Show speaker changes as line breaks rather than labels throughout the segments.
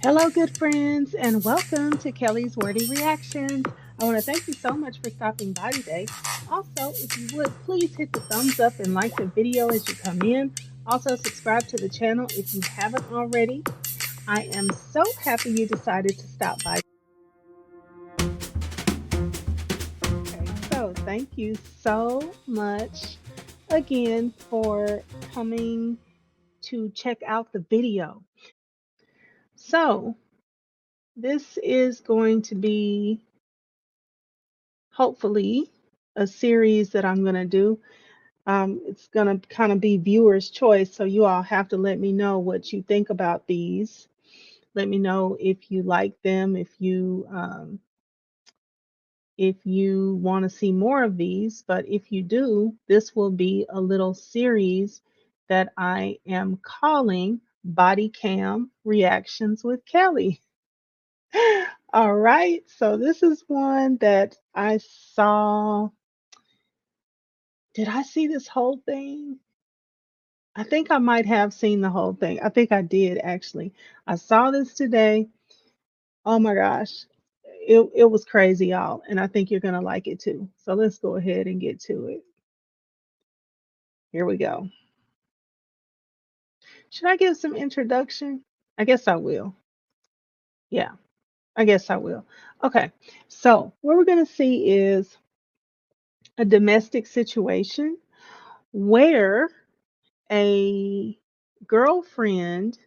Hello, good friends, and welcome to Kelly's Wordy Reactions. I want to thank you so much for stopping by today. Also, if you would, please hit the thumbs up and like the video as you come in. Also, subscribe to the channel if you haven't already. I am so happy you decided to stop by. Okay, so thank you so much again for coming to check out the video. So, this is going to be hopefully a series that I'm going to do. It's going to kind of be viewer's choice, so you all have to let me know what you think about these. Let me know if you like them, if you want to see more of these. But if you do, this will be a little series that I am calling Body Cam Reactions with Kelly. All right, so this is one that I saw. Did I see this whole thing? I think I might have seen the whole thing. I think I did actually. I saw this today. Oh my gosh. It was crazy, y'all, and I think you're gonna like it too. So let's go ahead and get to it. Here we go. Should I give some introduction? I guess I will. Yeah, I guess I will. Okay. So what we're gonna see is a domestic situation where a girlfriend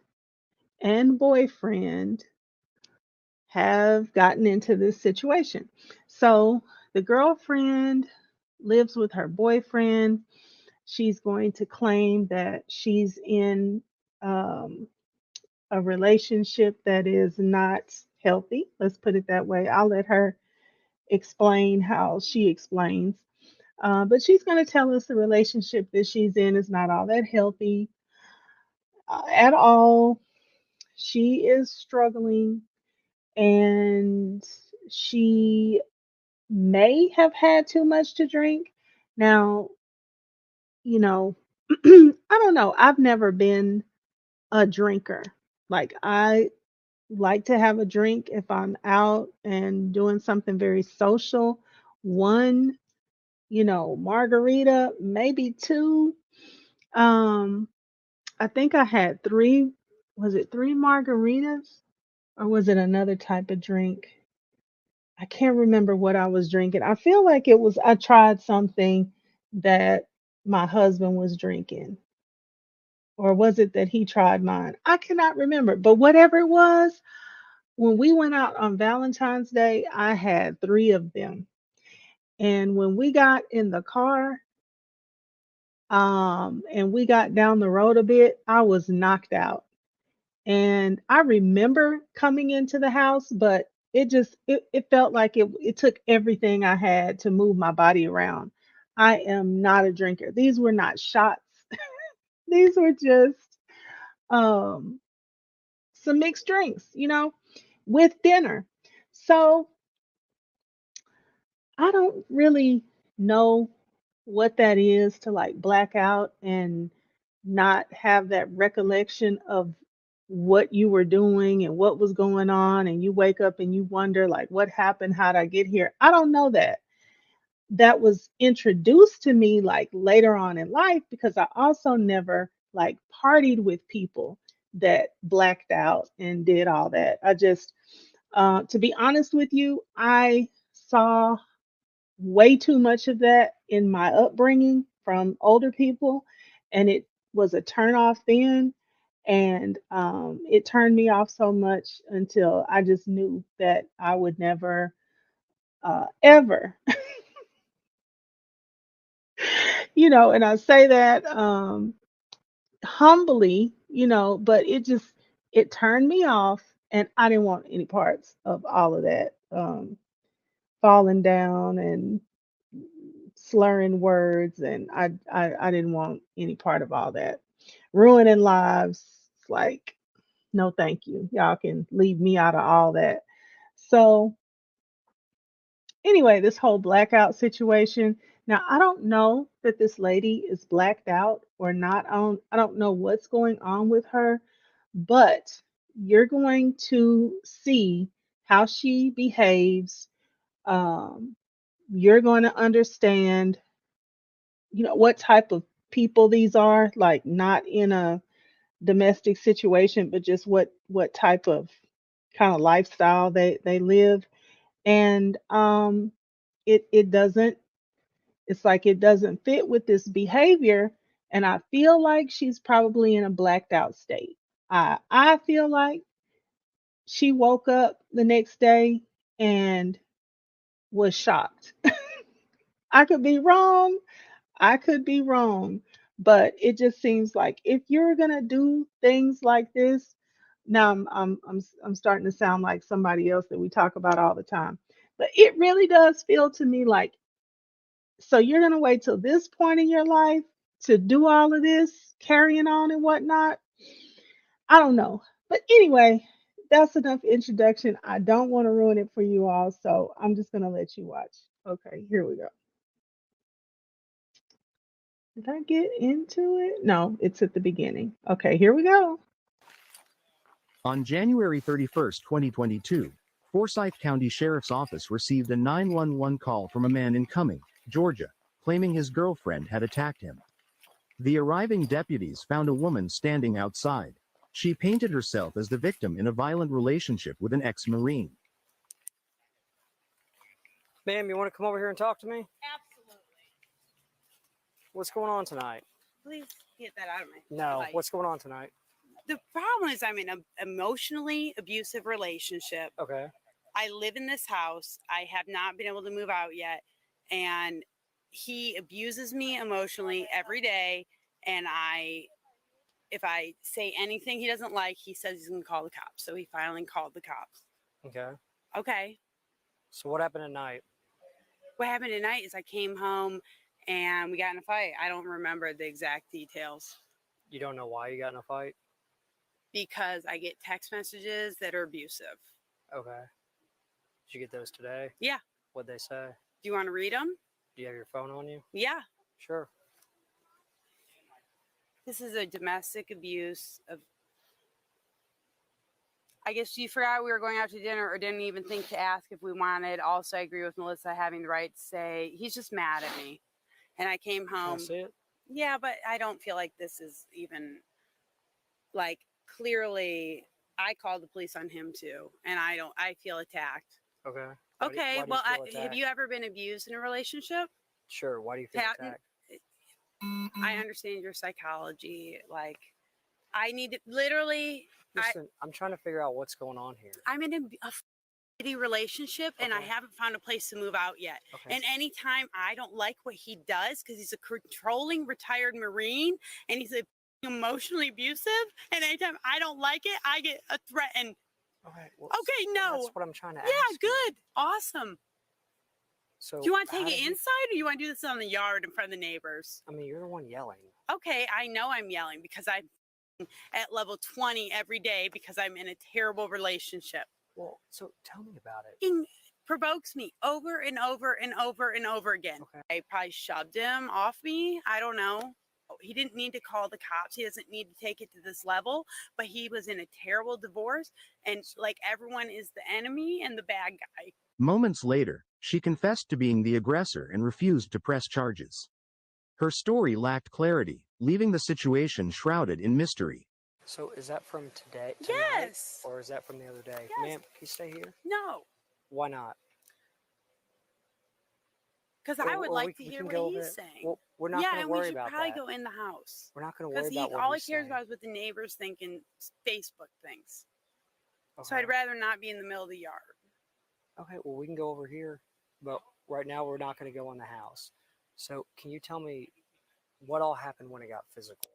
and boyfriend have gotten into this situation. So the girlfriend lives with her boyfriend. She's going to claim that she's in um, a relationship that is not healthy. Let's put it that way. I'll let her explain how she explains. But she's going to tell us the relationship that she's in is not all that healthy at all. She is struggling and she may have had too much to drink. Now, you know, I don't know. I've never been a drinker. Like, I like to have a drink if I'm out and doing something very social. One, margarita, maybe two. Um, I think I had three. Was it three margaritas or was it another type of drink? I can't remember what I was drinking. I feel like I tried something that my husband was drinking, or was it that he tried mine? I cannot remember. But whatever it was, when we went out on Valentine's Day, I had three of them. And when we got in the car, and we got down the road a bit, I was knocked out. And I remember coming into the house, but it felt like it took everything I had to move my body around. I am not a drinker. These were not shots. These were just um some mixed drinks, with dinner. So I don't really know what that is to like black out and not have that recollection of what you were doing and what was going on, and you wake up and you wonder like what happened, how did I get here? I don't know that. That was introduced to me like later on in life because I also never like partied with people that blacked out and did all that. I just to be honest with you, I saw way too much of that in my upbringing from older people, and it was a turn off then. And it turned me off so much until I just knew that I would never, ever, and I say that humbly, but it turned me off, and I didn't want any parts of all of that. Falling down and slurring words, and I didn't want any part of all that. Ruining lives, like, no thank you. Y'all can leave me out of all that. So anyway, this whole blackout situation. Now I don't know that this lady is blacked out or not. I don't know what's going on with her, but you're going to see how she behaves. Um, you're going to understand, what type of people these are, like not in a domestic situation, but just what type of kind of lifestyle they live. And it doesn't, it's like it doesn't fit with this behavior. And I feel like she's probably in a blacked out state. I feel like she woke up the next day and was shocked. I could be wrong. I could be wrong, but it just seems like if you're gonna do things like this, now I'm starting to sound like somebody else that we talk about all the time. But it really does feel to me like, so you're gonna wait till this point in your life to do all of this carrying on and whatnot. I don't know. But anyway, that's enough introduction. I don't want to ruin it for you all, so I'm just gonna let you watch. Okay, here we go. Did I get into it? No, it's at the beginning. Okay, here we go.
On January 31st, 2022, Forsyth County Sheriff's Office received a 911 call from a man in Cumming, Georgia, claiming his girlfriend had attacked him. The arriving deputies found a woman standing outside. She painted herself as the victim in a violent relationship with an ex-Marine.
Ma'am, you want to come over here and talk to me?
Absolutely.
What's going on tonight?
Please get that out of my
No,
life.
what's going on tonight?
The problem is I'm in an emotionally abusive relationship.
Okay.
I live in this house. I have not been able to move out yet. And he abuses me emotionally every day. And if I say anything he doesn't like, he says he's going to call the cops. So he finally called the cops.
Okay.
Okay.
So what happened at night?
What happened tonight is I came home and we got in a fight. I don't remember the exact details.
You don't know why you got in a fight?
Because I get text messages that are abusive.
Okay. Did you get those today?
Yeah.
What'd they say?
Do you want to read them?
Do you have your phone on you?
Yeah.
Sure.
This is a domestic abuse of. I guess you forgot we were going out to dinner or didn't even think to ask if we wanted. Also, I agree with Melissa having the right to say he's just mad at me. And I came home.
Can I see it?
Yeah, but I don't feel like this is even like clearly I called the police on him too. And I feel attacked.
Okay.
Okay.
Why do you
Well,
feel attacked?
have you ever been abused in a relationship?
Sure. Why do you feel attacked?
I understand your psychology. Like, I need to literally.
Listen, I'm trying to figure out what's going on here.
I'm in a shitty relationship and I haven't found a place to move out yet.
Okay.
And anytime I don't like what he does because he's a controlling retired Marine and he's emotionally abusive, and anytime I don't like it, I get a threatened.
Okay. Well,
okay, no.
That's what I'm trying to ask.
Yeah, good. Awesome.
So
do you want to take it inside or do you want to do this on the yard in front of the neighbors?
I mean, you're the one yelling.
Okay, I know I'm yelling because I'm at level 20 every day because I'm in a terrible relationship.
Well, so tell me about it.
It provokes me over and over and over and over again.
Okay.
I probably shoved him off me. I don't know. He didn't need to call the cops. He doesn't need to take it to this level, but he was in a terrible divorce and like everyone is the enemy and the bad guy.
Moments later, she confessed to being the aggressor and refused to press charges. Her story lacked clarity, leaving the situation shrouded in mystery.
So is that from today?
Yes.
Or is that from the other day?
Yes.
Ma'am, can you stay here?
No.
Why not?
Because I would like to hear what he's saying.
Well, we're not going to worry about that.
Yeah, and we should probably go in the house.
We're not going to worry about what
all
he's
he cares
saying.
about is what the neighbors thinking Facebook things.
Okay.
So I'd rather not be in the middle of the yard.
Okay, well, we can go over here, but right now we're not going to go in the house. So can you tell me what all happened when it got physical?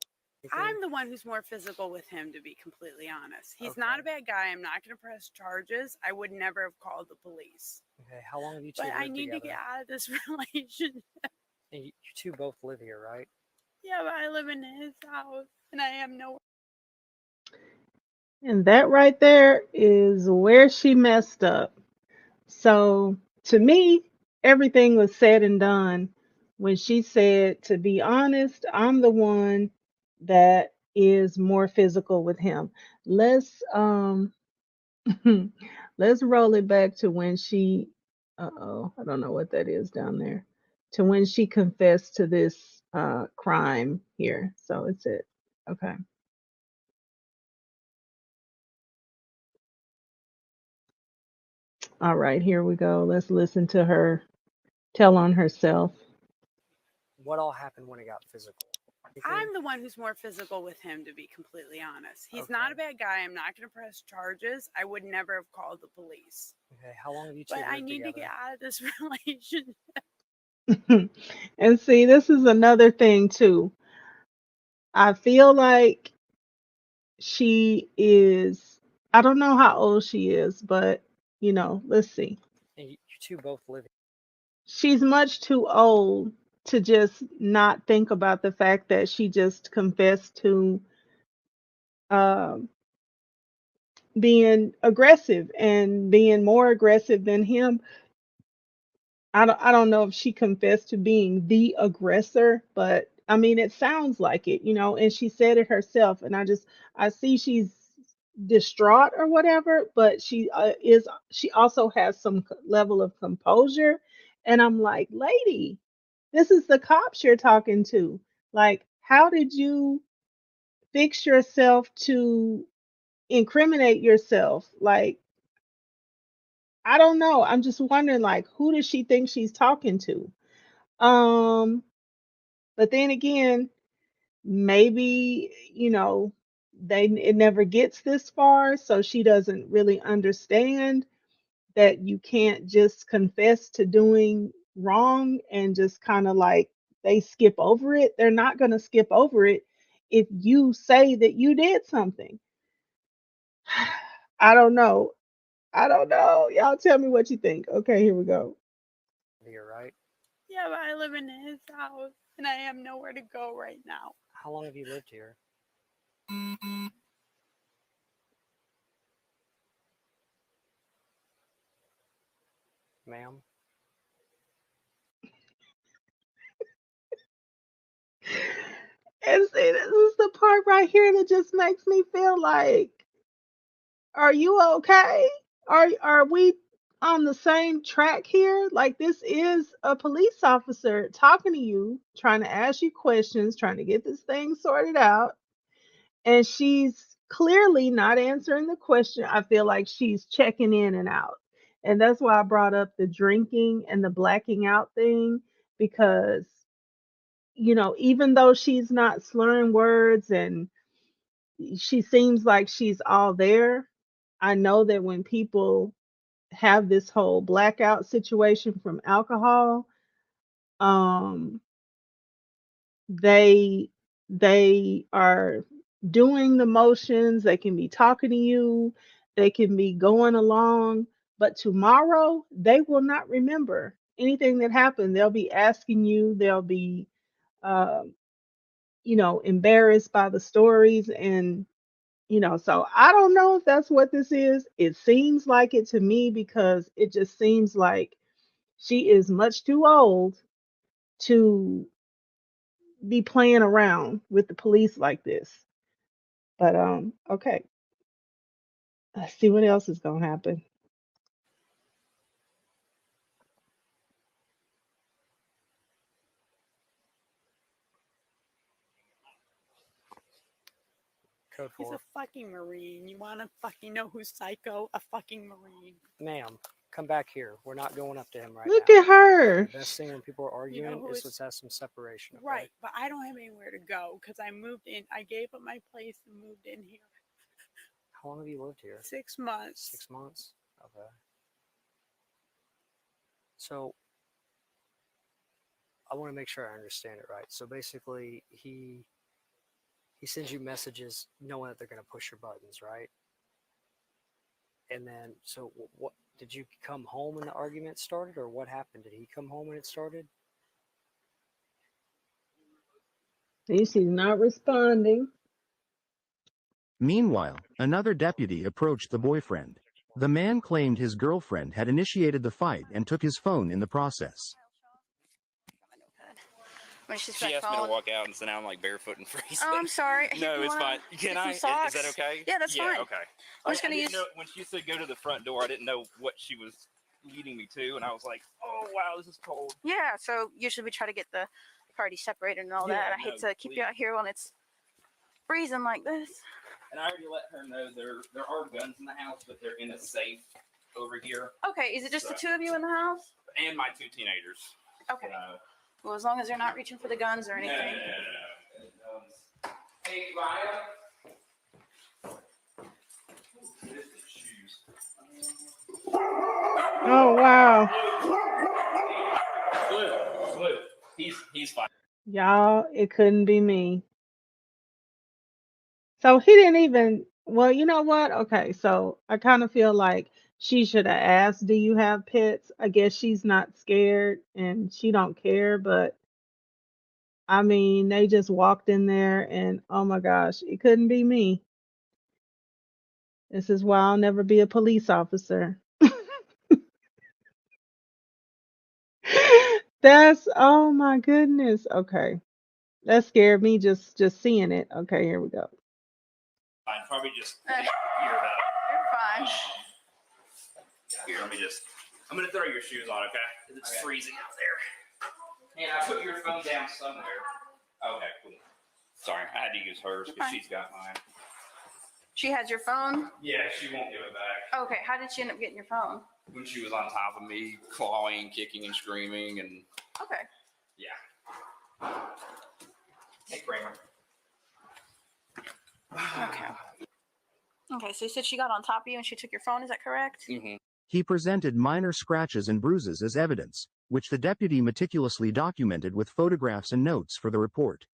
I'm the one who's more physical with him, to be completely honest. He's not a bad guy. I'm not going to press charges. I would never have called the police.
Okay, how long have you two lived
together? But I need to get out of this relationship.
And you two both live here, right?
Yeah, but I live in his house, and I have nowhere.
And that right there is where she messed up. So to me, everything was said and done when she said, to be honest, I'm the one that is more physical with him. Let's let's roll it back to when she uh-oh, I don't know what that is down there. To when she confessed to this crime here. So it's it. Okay. All right, here we go. Let's listen to her tell on herself.
What all happened when it got physical?
I'm the one who's more physical with him, to be completely honest. He's not a
Okay.
bad guy. I'm not going to press charges. I would never have called the police.
Okay, how long have you two
But I
lived
need to
together?
get out of this relationship.
And see, this is another thing too. I feel like she is, I don't know how old she is, but let's see.
And you two both live.
She's much too old to just not think about the fact that she just confessed to um being aggressive and being more aggressive than him. I don't know if she confessed to being the aggressor, but I mean it sounds like it, and she said it herself, and I see she's distraught or whatever, but she also has some level of composure, and I'm like, lady, this is the cops you're talking to. Like, how did you fix yourself to incriminate yourself? Like, I don't know. I'm just wondering, like, who does she think she's talking to? Um, but then again, maybe, it never gets this far, so she doesn't really understand that you can't just confess to doing wrong and just kind of like they skip over it. They're not going to skip over it if you say that you did something. I don't know. I don't know. Y'all tell me what you think. Okay, here we go.
Here, right?
Yeah, but I live in his house and I have nowhere to go right now.
How long have you lived here? Ma'am?
And see, this is the part right here that just makes me feel like, are you okay? Are we on the same track here? Like, this is a police officer talking to you, trying to ask you questions, trying to get this thing sorted out, and she's clearly not answering the question. I feel like she's checking in and out. And that's why I brought up the drinking and the blacking out thing, because even though she's not slurring words and she seems like she's all there, I know that when people have this whole blackout situation from alcohol, um, they they are doing the motions, they can be talking to you, they can be going along, but tomorrow they will not remember anything that happened. They'll be asking you, they'll be um, embarrassed by the stories, and so I don't know if that's what this is. It seems like it to me, because it just seems like she is much too old to be playing around with the police like this. But okay. Let's see what else is gonna happen.
Code
He's
4.
a fucking Marine. You want to fucking know who's psycho? A fucking Marine.
Ma'am, come back here. We're not going up to him right
Look
now.
at her.
The best thing when people are
You know
arguing
who
is
is-
let's have some separation. Okay?
Right, but I don't have anywhere to go because I moved in. I gave up my place and moved in here.
How long have you lived here?
6 months.
6 months? Okay. So I want to make sure I understand it right. So basically, he sends you messages knowing that they're going to push your buttons, right? And then, so what did you come home and the argument started, or what happened? Did he come home and it started?
See, she's not responding.
Meanwhile, another deputy approached the boyfriend. The man claimed his girlfriend had initiated the fight and took his phone in the process.
when she's
She asked me to walk out, and so now I'm like barefoot and freezing.
Oh, I'm sorry.
No, it's fine. Can I? Is that okay?
Yeah, that's fine.
Okay.
I'm just gonna use.
Know, when she said go to the front door, I didn't know what she was leading me to, and I was like, oh wow, this is cold.
Yeah. So usually we try to get the party separated and all that. I hate to keep you out here when it's freezing like this.
And I already let her know there are guns in the house, but they're in a safe over here.
Okay. Is it just the two of you in the house?
And my 2 teenagers.
Okay. Well, as long as they're not reaching for the guns or anything.
No. Hey, Ryan.
Oh wow.
Blue. He's fine.
Y'all, it couldn't be me. So he didn't even, well, you know what? Okay, so I kind of feel like she should have asked, "Do you have pets?" I guess she's not scared and she don't care, but I mean, they just walked in there and oh my gosh, it couldn't be me. This is why I'll never be a police officer. That's, oh my goodness. Okay. That scared me just seeing it. Okay, here we go.
Fine, probably just
You're fine.
Here, I'm gonna throw your shoes on, okay? It's freezing out there. And I put your phone down somewhere. Okay, cool. Sorry, I had to use hers because she's got mine.
She has your phone?
Yeah, she won't give it back.
Okay, how did she end up getting your phone?
When she was on top of me, clawing, kicking, and screaming, and
Okay.
yeah. Hey, Kramer.
Okay. Okay, so you said she got on top of you and she took your phone, is that correct?
Mm-hmm.
He presented minor scratches and bruises as evidence, which the deputy meticulously documented with photographs and notes for the report.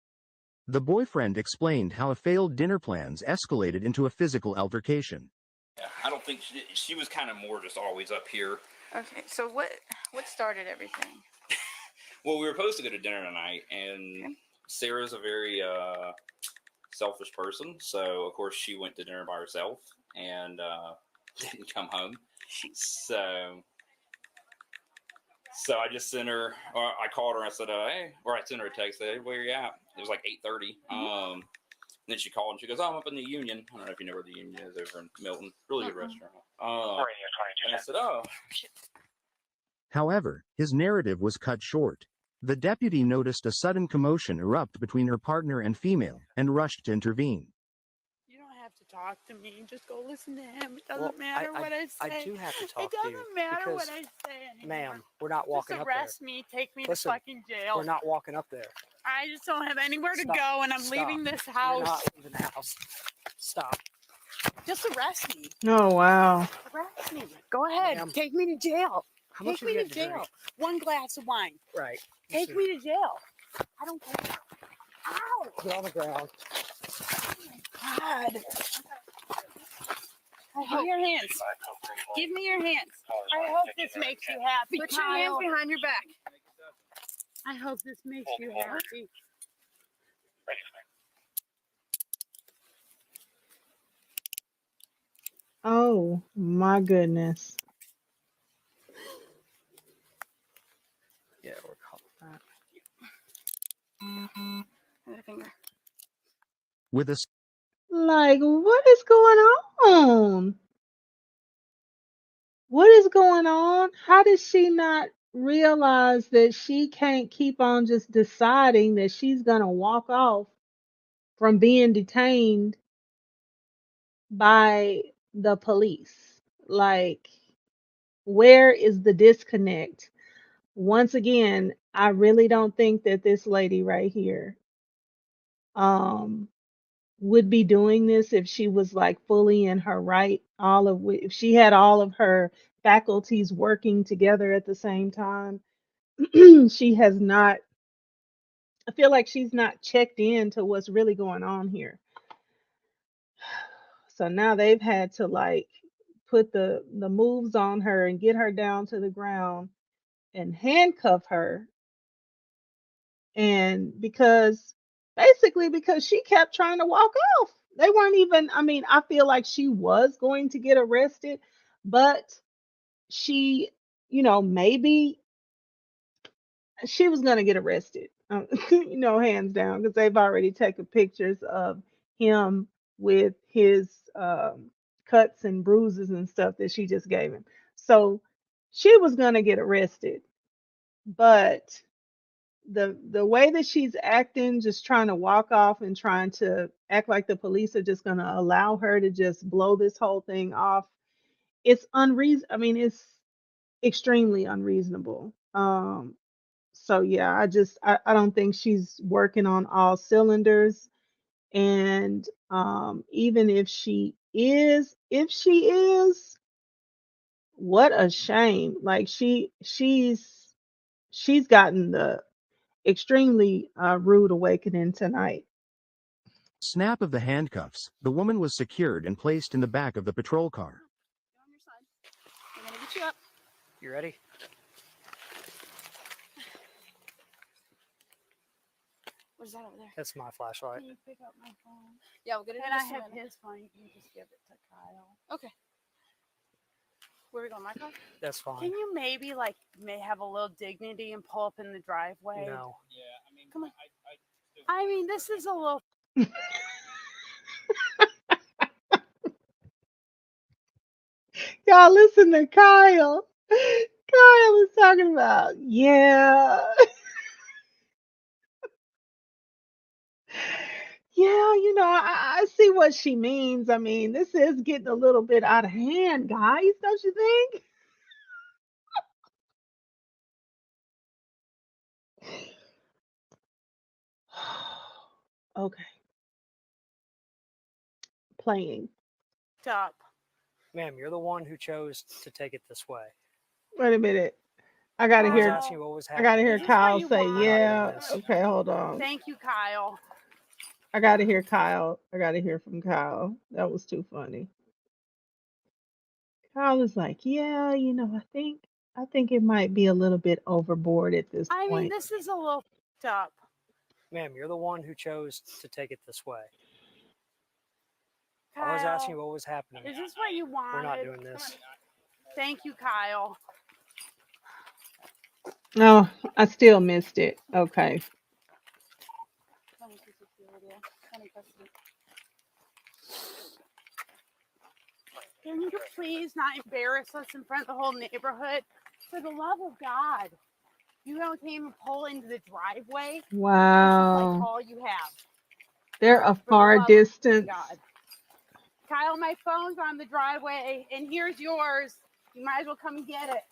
The boyfriend explained how a failed dinner plans escalated into a physical altercation.
Yeah, I don't think she was kind of more just always up here.
Okay, so what started everything?
Well, we were supposed to go to dinner tonight, and Sarah's a very selfish person, so of course she went to dinner by herself and didn't come home. So I just sent her, or I called her and I said, hey, or I sent her a text, said, hey, where you at? It was like 8:30. And then she called and she goes, oh, I'm up in the Union. I don't know if you know where the Union is, over in Milton. Really good restaurant. And I said, oh.
However, his narrative was cut short. The deputy noticed a sudden commotion erupt between her partner and female and rushed to intervene.
You don't have to talk to me. Just go listen to him. It doesn't matter what I say.
I do have to talk
to you.
It
doesn't matter what I say anymore.
Ma'am, we're not walking
just
up there.
arrest me. Take me to fucking jail.
We're not walking up there.
I just don't have anywhere to go, and I'm leaving this house.
You're not leaving the house. Stop.
Just arrest me.
Oh wow.
Arrest me. Go ahead. Take me to jail.
How much
Take me to jail. One glass of wine.
Right.
Take me to jail. I don't care. Ow!
Get on the ground.
Oh my God. Give me your hands. Give me your hands. I hope this makes you happy.
Put your hands behind your back.
I hope this makes you happy.
Oh my goodness.
Yeah, we're calling that.
With a
Like, what is going on? What is going on? How does she not realize that she can't keep on just deciding that she's going to walk off from being detained by the police? Like, where is the disconnect? Once again, I really don't think that this lady right here would be doing this if she was like fully in her right, if she had all of her faculties working together at the same time. She has not, I feel like she's not checked in to what's really going on here. So now they've had to like put the moves on her and get her down to the ground and handcuff her. And because she kept trying to walk off. They weren't even, I mean, I feel like she was going to get arrested, but she, maybe she was going to get arrested. hands down, because they've already taken pictures of him with his cuts and bruises and stuff that she just gave him. So she was gonna get arrested, but the way that she's acting, just trying to walk off and trying to act like the police are just gonna allow her to just blow this whole thing off, it's unreason. I mean, it's extremely unreasonable. So yeah, I don't think she's working on all cylinders. And even if she is, what a shame. Like she's gotten the extremely rude awakening tonight.
Snap of the handcuffs, the woman was secured and placed in the back of the patrol car.
On your side. I'm gonna get you up.
You ready?
What is that over there?
That's my flashlight.
Can you pick up my phone?
Yeah, we'll get it in
And I
just a
have
minute.
his phone. You can just give it to Kyle.
Okay. Where are we going, my car?
That's fine.
Can you maybe may have a little dignity and pull up in the driveway?
No.
Come on.
I mean, this is a little.
Y'all listen to Kyle. Kyle is talking about, yeah. Yeah, I see what she means. I mean, this is getting a little bit out of hand, guys, don't you think? Okay, playing.
Up.
Ma'am, you're the one who chose to take it this way.
Wait a minute. I gotta
I was
hear.
asking you what was
I
happening.
gotta hear
Is this what
Kyle
you
say,
want?
We're not
yeah.
doing this.
Okay, hold on.
Thank you, Kyle.
I gotta hear Kyle. I gotta hear from Kyle. That was too funny. Kyle is like, yeah, I think it might be a little bit overboard at this
I mean,
point.
this is a little up.
Ma'am, you're the one who chose to take it this way.
Kyle,
I was asking you what was happening.
is this what you wanted?
We're not doing this.
Thank you, Kyle.
No, I still missed it. Okay.
Can you please not embarrass us in front of the whole neighborhood? For the love of God. You don't even pull into the driveway. This is
Wow.
all you have.
They're a
For the
far
love of
distance.
God. Kyle, my phone's on the driveway, and here's yours. You might as well come and get it.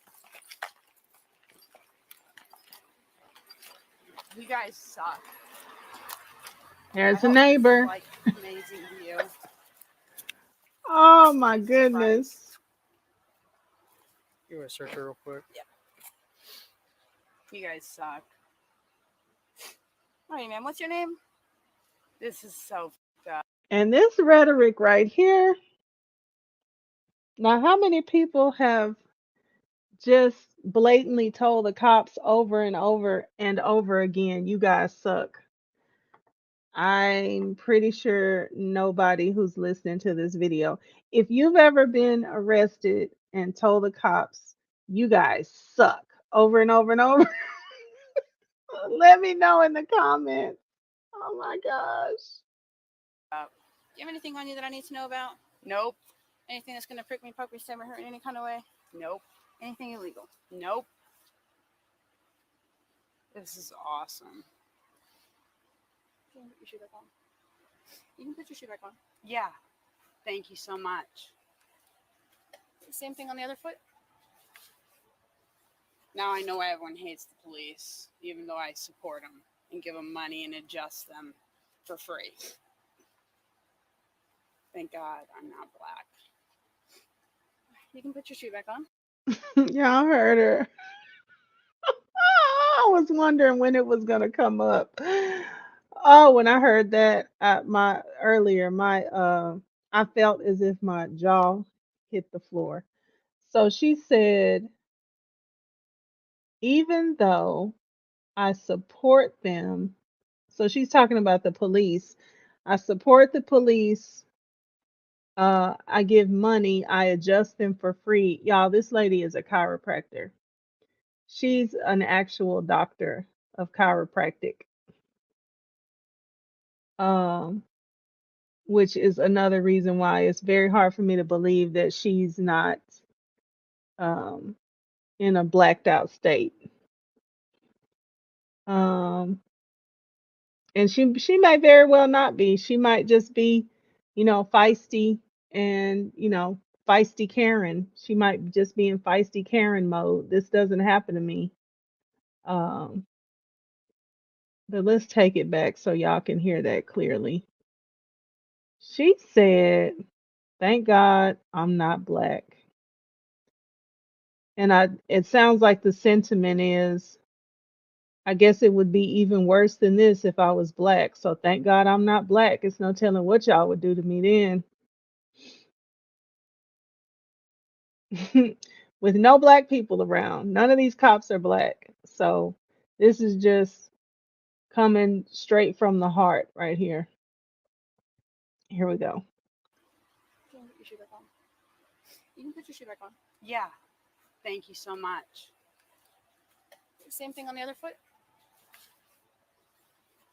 You guys suck.
There's
I
a
hope this is,
neighbor.
amazing to you.
Oh my
Jesus
goodness.
Christ.
You want to search her real quick?
You guys suck.
All right, man. What's your name?
This is so fucked up.
And this rhetoric right here. Now, how many people have just blatantly told the cops over and over and over again, you guys suck? I'm pretty sure nobody who's listening to this video. If you've ever been arrested and told the cops, you guys suck, over and over and over, let me know in the comments. Oh my gosh.
Do you have anything on you that I need to know about?
Nope.
Anything that's going to prick me, poke me, stab me, hurt in any kind of way?
Nope.
Anything illegal?
Nope. This is awesome.
You can put your shoe back on. You can put your shoe back on.
Yeah. Thank you so much.
Same thing on the other foot.
Now I know everyone hates the police, even though I support them and give them money and adjust them for free. Thank God I'm not black.
You can put your shoe back on.
Y'all heard her. I was wondering when it was gonna come up. Oh, when I heard that I felt as if my jaw hit the floor. So she said, even though I support them, so she's talking about the police. I support the police. I give money. I adjust them for free. Y'all, this lady is a chiropractor. She's an actual doctor of chiropractic, um, which is another reason why it's very hard for me to believe that she's not um, in a blacked out state. Um, and she might very well not be. She might just be, feisty and feisty Karen. She might just be in feisty Karen mode. This doesn't happen to me. Um, but let's take it back so y'all can hear that clearly. She said, "Thank God I'm not black." And it sounds like the sentiment is, I guess it would be even worse than this if I was black. So thank God I'm not black. It's no telling what y'all would do to me then. With no black people around. None of these cops are black. So this is just coming straight from the heart right here. Here we go.
You can put your shoe back on. You can put your shoe back on.
Yeah. Thank you so much.
Same thing on the other foot.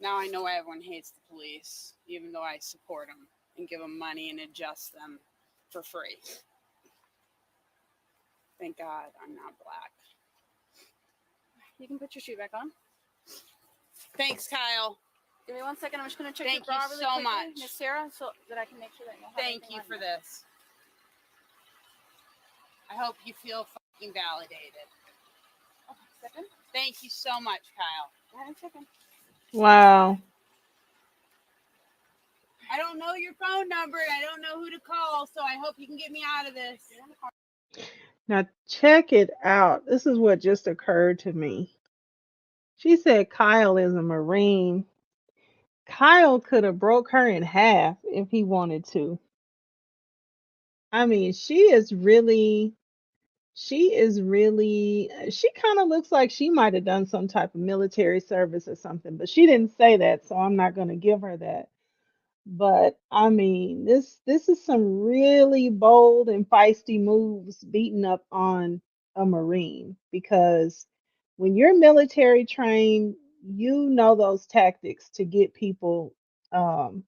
Now I know why everyone hates the police, even though I support them and give them money and adjust them for free. Thank God I'm not black.
You can put your shoe back on.
Thanks, Kyle.
Give me 1 second. I'm just going to check
Thank
your bra
you
really
so
quickly,
much.
Miss Sarah, so that I can make sure that you don't have
Thank
anything
you
on
for
there.
this. I hope you feel fucking validated.
Okay, second.
Thank you so much, Kyle.
Go ahead and check in.
Wow.
I don't know your phone number and I don't know who to call, so I hope you can get me out of this.
Now check it out. This is what just occurred to me. She said Kyle is a Marine. Kyle could have broke her in half if he wanted to. I mean, she kind of looks like she might have done some type of military service or something, but she didn't say that, so I'm not going to give her that. But I mean, this is some really bold and feisty moves beating up on a Marine, because when you're military trained, you know those tactics um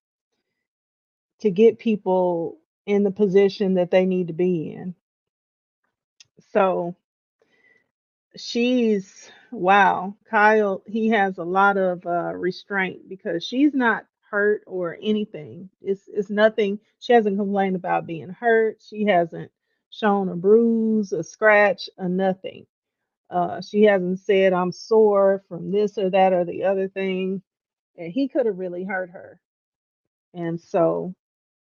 to get people in the position that they need to be in. So wow, Kyle, he has a lot of restraint because she's not hurt or anything. It's nothing. She hasn't complained about being hurt. She hasn't shown a bruise, a scratch, or nothing. She hasn't said I'm sore from this or that or the other thing. And he could have really hurt her. And so,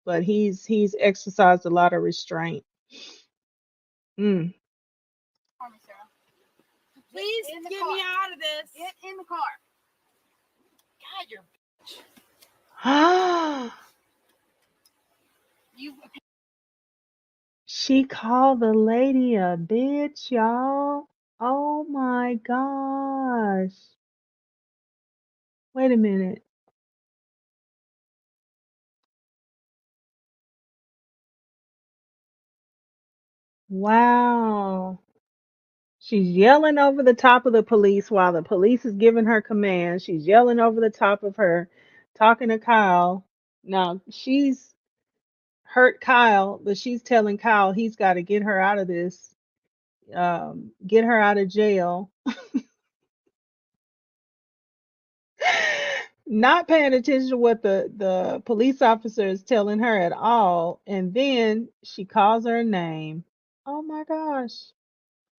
but he's exercised a lot of restraint. Mm.
For me, Sarah.
Please get me out of this.
Get in the car.
God, you're you.
She called the lady a bitch, y'all. Oh my gosh. Wait a minute. Wow. She's yelling over the top of the police while the police is giving her commands. She's yelling over the top of her, talking to Kyle. Now, she's hurt Kyle, but she's telling Kyle he's got to get her out of this, get her out of jail. Not paying attention to what the police officer is telling her at all, and then she calls her name. Oh my gosh.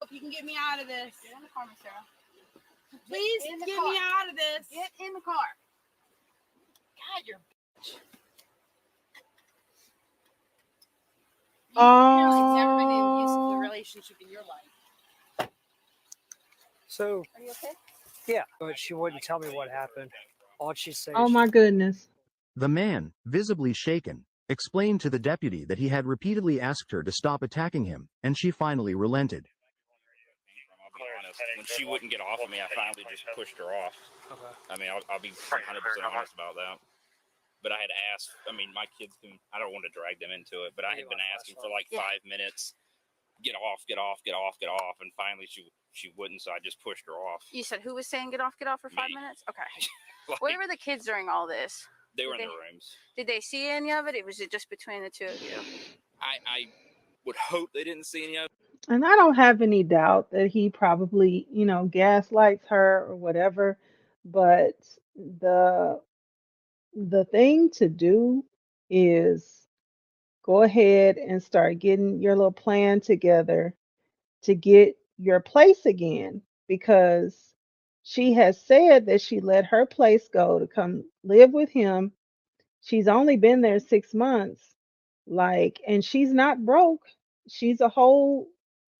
Hope you can get me out of this.
Get in the car, Miss Sarah.
Please
Get in the
get
car.
me out of this.
Get in the car.
God, you're bitch. You
Oh.
apparently never been in an abusive relationship in your life.
So,
Are you okay?
yeah, but she wouldn't tell me what happened. All she said
Oh
is
my goodness.
The man, visibly shaken, explained to the deputy that he had repeatedly asked her to stop attacking him, and she finally relented.
I'll be honest. When she wouldn't get off of me, I finally just pushed her off.
okay.
I mean, I'll be 100% honest about that. But I had asked, I mean, my kids can, I don't want to drag them into it, but I had been asking for like 5 minutes get off, get off, get off, get off. And finally she wouldn't, so I just pushed her off.
You said who was saying get off for 5
Me.
minutes? Okay.
Like,
Where were the kids during all this?
they were in their rooms.
Did they see any of it? Was it just between the two of you?
I would hope they didn't see any of it.
And I don't have any doubt that he probably, you know, gaslights her or whatever. But the the thing to do is go ahead and start getting your little plan together to get your place again, because she has said that she let her place go to come live with him. She's only been there 6 months, like, and she's not broke. She's a whole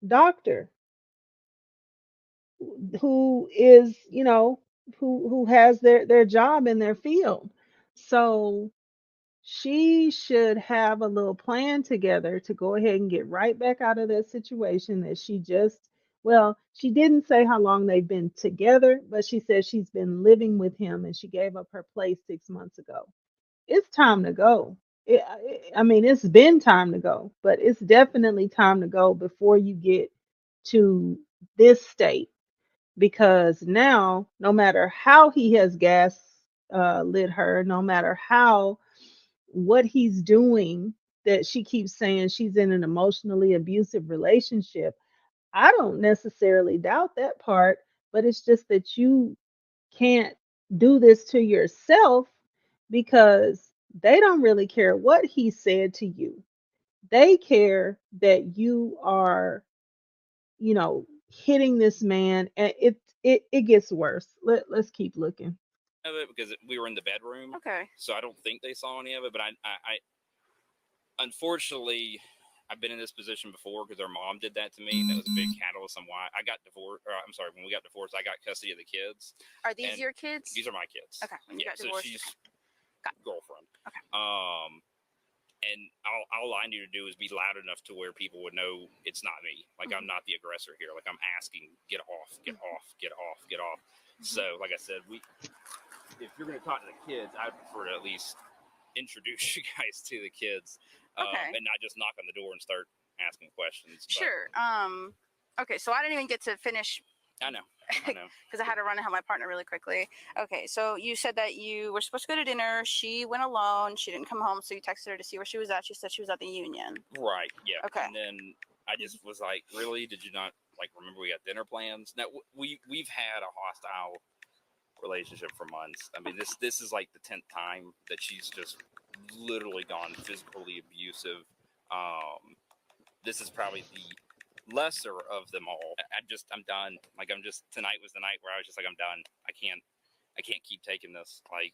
doctor who is, you know, who has their job in their field. So she should have a little plan together to go ahead and get right back out of that situation that she just, well, she didn't say how long they've been together, but she said she's been living with him and she gave up her place 6 months ago. It's time to go. I mean, it's been time to go, but it's definitely time to go before you get to this state, because now, no matter how he has lit her, no matter how what he's doing, that she keeps saying she's in an emotionally abusive relationship. I don't necessarily doubt that part, but it's just that you can't do this to yourself, because they don't really care what he said to you. They care that you are, you know, hitting this man, and it gets worse. Let's keep looking.
Of it because we were in the bedroom.
Okay.
So I don't think they saw any of it, but I unfortunately, I've been in this position before because our mom did that to me. And that was a big catalyst on why I got divorced. I'm sorry, when we got divorced, I got custody of the kids.
Are these your kids?
These are my kids.
Okay. When you got
so
divorced.
she's
Got
girlfriend.
Okay.
And all I need to do is be loud enough to where people would know it's not me. Like, I'm not the aggressor here. Like, I'm asking, get off, get off, get off, get off. So, like I said, if you're going to talk to the kids, I'd prefer to at least introduce you guys to the kids, and not just knock on the door and start asking questions. But,
sure. Okay, so I didn't even get to finish.
I know.
Because I had to run and help my partner really quickly. Okay, so you said that you were supposed to go to dinner. She went alone. She didn't come home, so you texted her to see where she was at. She said she was at the Union.
Right, yeah.
Okay.
And then I just was like, really? Did you not, like, remember we got dinner plans? Now, we've had a hostile relationship for months. I mean, this is like the 10th time that she's just literally gone physically abusive. This is probably the lesser of them all. I'm done. Like, tonight was the night where I was just like, I'm done. I can't keep taking this. Like,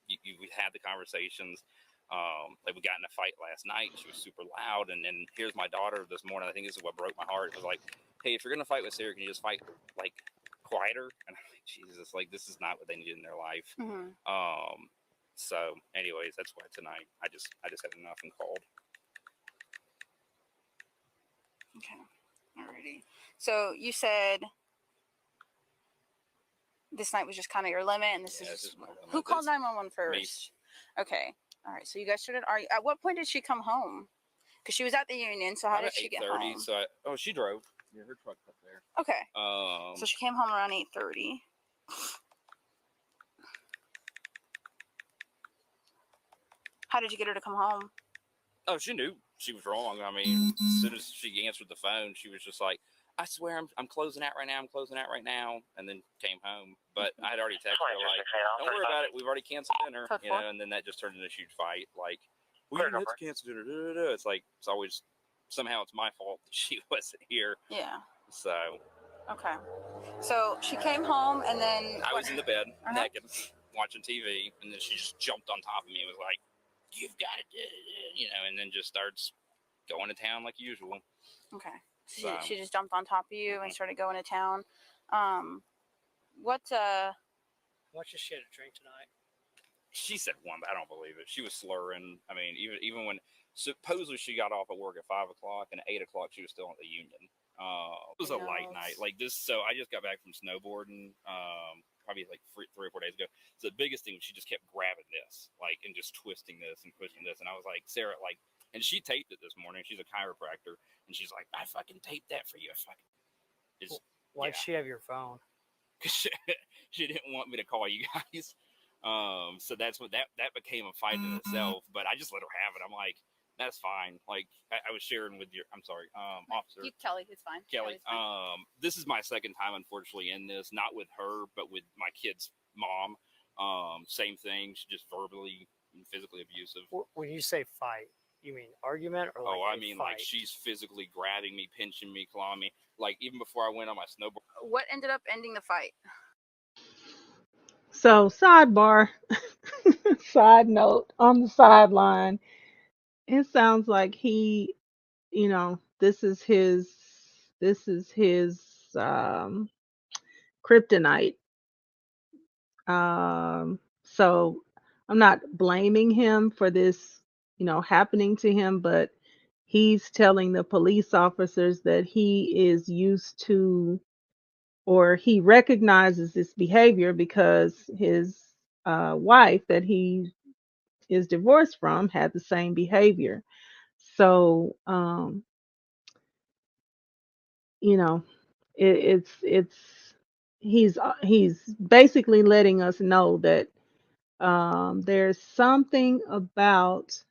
we had the conversations. Like, we got in a fight last night. She was super loud, and then here's my daughter this morning. I think this is what broke my heart. It was like, hey, if you're gonna fight with Sarah, can you just fight like quieter? And I'm like, Jesus, like, this is not what they need in their life.
Mm-hmm.
So anyways, that's why tonight I just had enough and called.
Okay. Alrighty. So you said this night was just kind of your limit, and this is just, who called 911 first? Me. Okay. All right. So you guys started arguing. At what point did she come home? Because she was at the Union. So how did she get home?
So she drove. Yeah, her truck's up there.
Okay. So she came home around 8:30. How did you get her to come home?
Oh, she knew she was wrong. I mean, as soon as she answered the phone, she was just like, I swear I'm closing out right now. I'm closing out right now. And then came home. But I had already texted her, like, don't worry about it. We've already canceled dinner. You know, and then that just turned into a huge fight. Like, we didn't have to cancel dinner. It's like, it's always, somehow it's my fault that she wasn't here.
Yeah.
So.
Okay. So she came home, and then
I was in the bed, naked, watching TV. And then she just jumped on top of me and was like, you've got to do it, you know, and then just starts going to town like usual.
Okay. So she just jumped on top of you and started going to town. What
did she have to drink tonight?
She said one, but I don't believe it. She was slurring. I mean, even when supposedly she got off at work at 5 o'clock, and at 8 o'clock she was still at the Union. It was a light night. Like this, so I just got back from snowboarding, probably like 3 or 4 days ago. So the biggest thing was she just kept grabbing this, like, and just twisting this and pushing this. And I was like, Sarah, like, And she taped it this morning. She's a chiropractor, and she's like, "I fucking taped that for you."
Why'd she have your phone?
Because she didn't want me to call you guys. So that's what that became a fight in itself. But I just let her have it. I'm like, that's fine. Like I was sharing with I'm sorry, officer.
Kelly, it's fine.
Kelly, this is my second time, unfortunately, in this. Not with her, but with my kid's mom. Same thing. She's just verbally and physically abusive.
When you say fight, you mean argument or like?
I mean fight? Like she's physically grabbing me, pinching me, clawing me. Like even before I went on my snowboard.
What ended up ending the fight?
So sidebar, side note on the sideline, it sounds like he, this is his kryptonite. So I'm not blaming him for this, happening to him, but he's telling the police officers that he is used to, or he recognizes this behavior because his wife that he is divorced from had the same behavior. So, it's he's basically letting us know that there's something about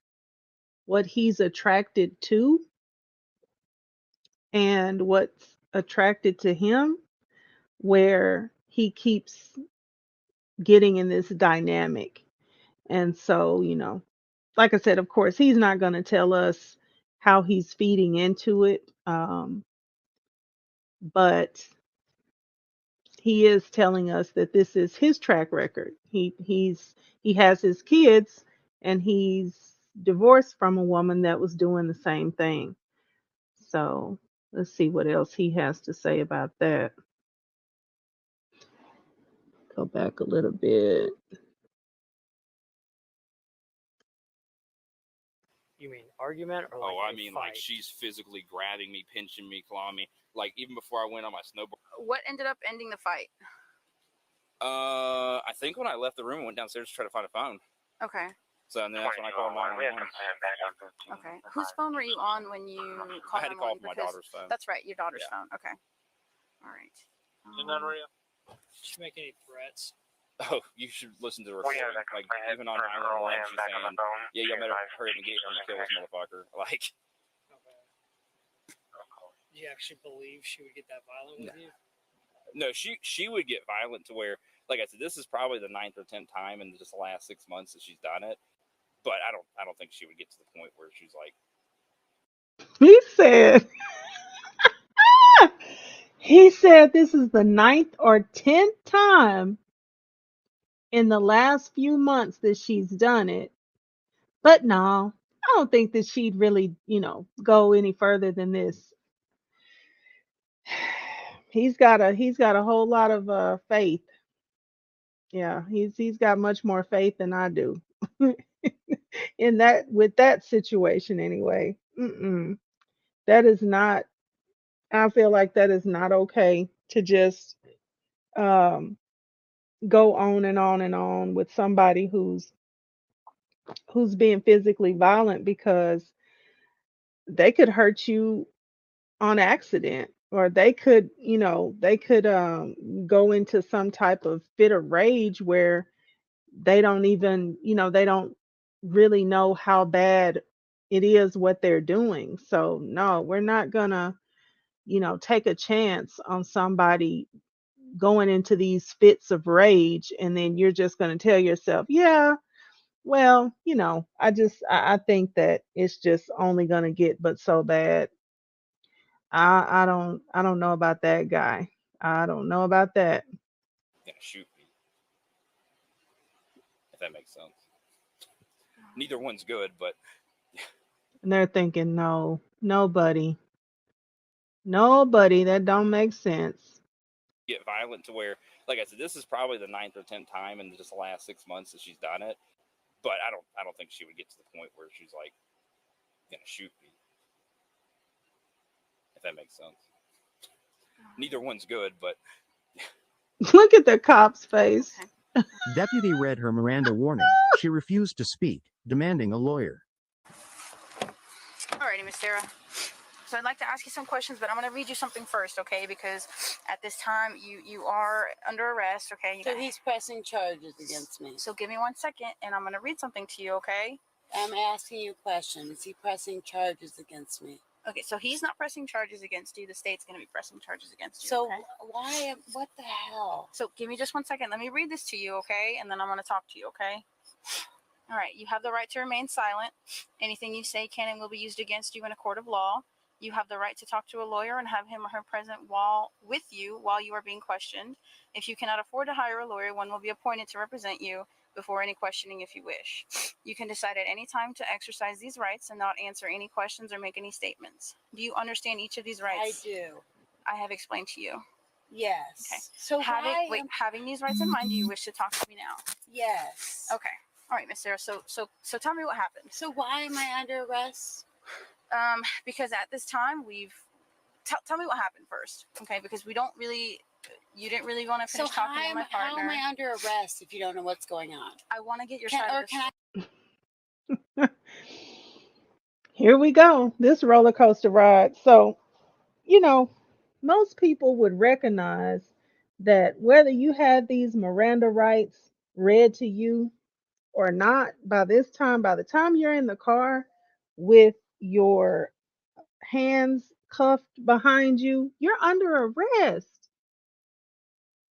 what he's attracted to and what's attracted to him, where he keeps getting in this dynamic. And so, like I said, of course, he's not going to tell us how he's feeding into it. But he is telling us that this is his track record. He has his kids and he's divorced from a woman that was doing the same thing. So let's see what else he has to say about that. Go back a little bit.
You mean argument or like?
I mean fight? Like she's physically grabbing me, pinching me, clawing me. Like even before I went on my snowboard.
What ended up ending the fight?
I think when I left the room, I went downstairs to try to find a phone.
Okay.
So and then that's when I called 911.
Okay. Whose phone were you on when you called?
I had to call from my daughter's phone.
That's right, your daughter's phone. Okay. All right.
Did she make any threats?
Oh, you should listen to the recording. Like even on 911, she's saying, "Yeah, y'all better hurry up and get here and kill this motherfucker." Like.
Okay. Do you actually believe she would get that violent with you?
No, she would get violent to where, like I said, this is probably the 9th or 10th time in just the last 6 months that she's done it. But I don't think she would get to the point where she's like.
He said this is the 9th or 10th time in the last few months that she's done it. But no, I don't think that she'd really, go any further than this. He's got a whole lot of faith. Yeah, he's got much more faith than I do. In that, with that situation anyway. That is not, I feel like that is not okay to just go on and on and on with somebody who's being physically violent, because they could hurt you on accident, or they could go into some type of fit of rage where they don't even they don't really know how bad it is what they're doing. So no, we're not gonna take a chance on somebody going into these fits of rage, and then you're just going to tell yourself, yeah, well, I think that it's just only going to get but so bad. I don't know about that guy. I don't know about that.
Gonna shoot me, if that makes sense. Neither one's good, but.
And they're thinking, no, nobody, that don't make sense.
Get violent to where, like I said, this is probably the 9th or 10th time in just the last 6 months that she's done it. But I don't think she would get to the point where she's like gonna shoot me, if that makes sense. Neither one's good, but.
Look at the cop's face.
Deputy read her Miranda warning. She refused to speak, demanding a lawyer.
Sarah. So I'd like to ask you some questions, but I'm going to read you something first, okay? Because at this time, you are under arrest, okay?
So he's pressing charges against me.
So give me 1 second, and I'm going to read something to you, okay?
I'm asking you a question. Is he pressing charges against me?
Okay, so he's not pressing charges against you. The state's going to be pressing charges against you.
So
okay?
why? What the hell?
So give me just 1 second. Let me read this to you, okay? And then I'm going to talk to you, okay? All right. You have the right to remain silent. Anything you say can and will be used against you in a court of law. You have the right to talk to a lawyer and have him or her present with you while you are being questioned. If you cannot afford to hire a lawyer, one will be appointed to represent you before any questioning if you wish. You can decide at any time to exercise these rights and not answer any questions or make any statements. Do you understand each of these rights?
I do.
I have explained to you.
Yes.
Okay.
So
having these rights in mind, do you wish to talk to me now?
Yes.
Okay. All right, Miss Sarah. So tell me what happened.
So why am I under arrest?
Because at this time tell me what happened first, okay? Because you didn't really want to finish talking to my partner.
How am I under arrest if you don't know what's going on?
I want to get your side of the
Here we go. This roller coaster ride. So, you know, most people would recognize that whether you had these Miranda rights read to you or not, by the time you're in the car with your hands cuffed behind you, you're under arrest.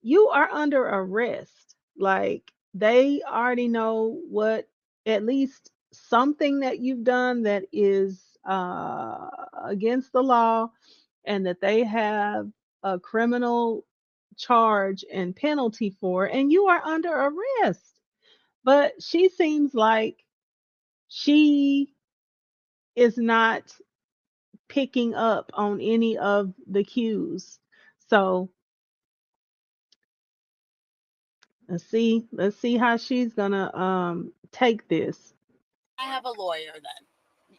You are under arrest. Like they already know what, at least something that you've done that is against the law, and that they have a criminal charge and penalty for, and you are under arrest. But she seems like she is not picking up on any of the cues. So let's see how she's gonna take this.
I have a lawyer then.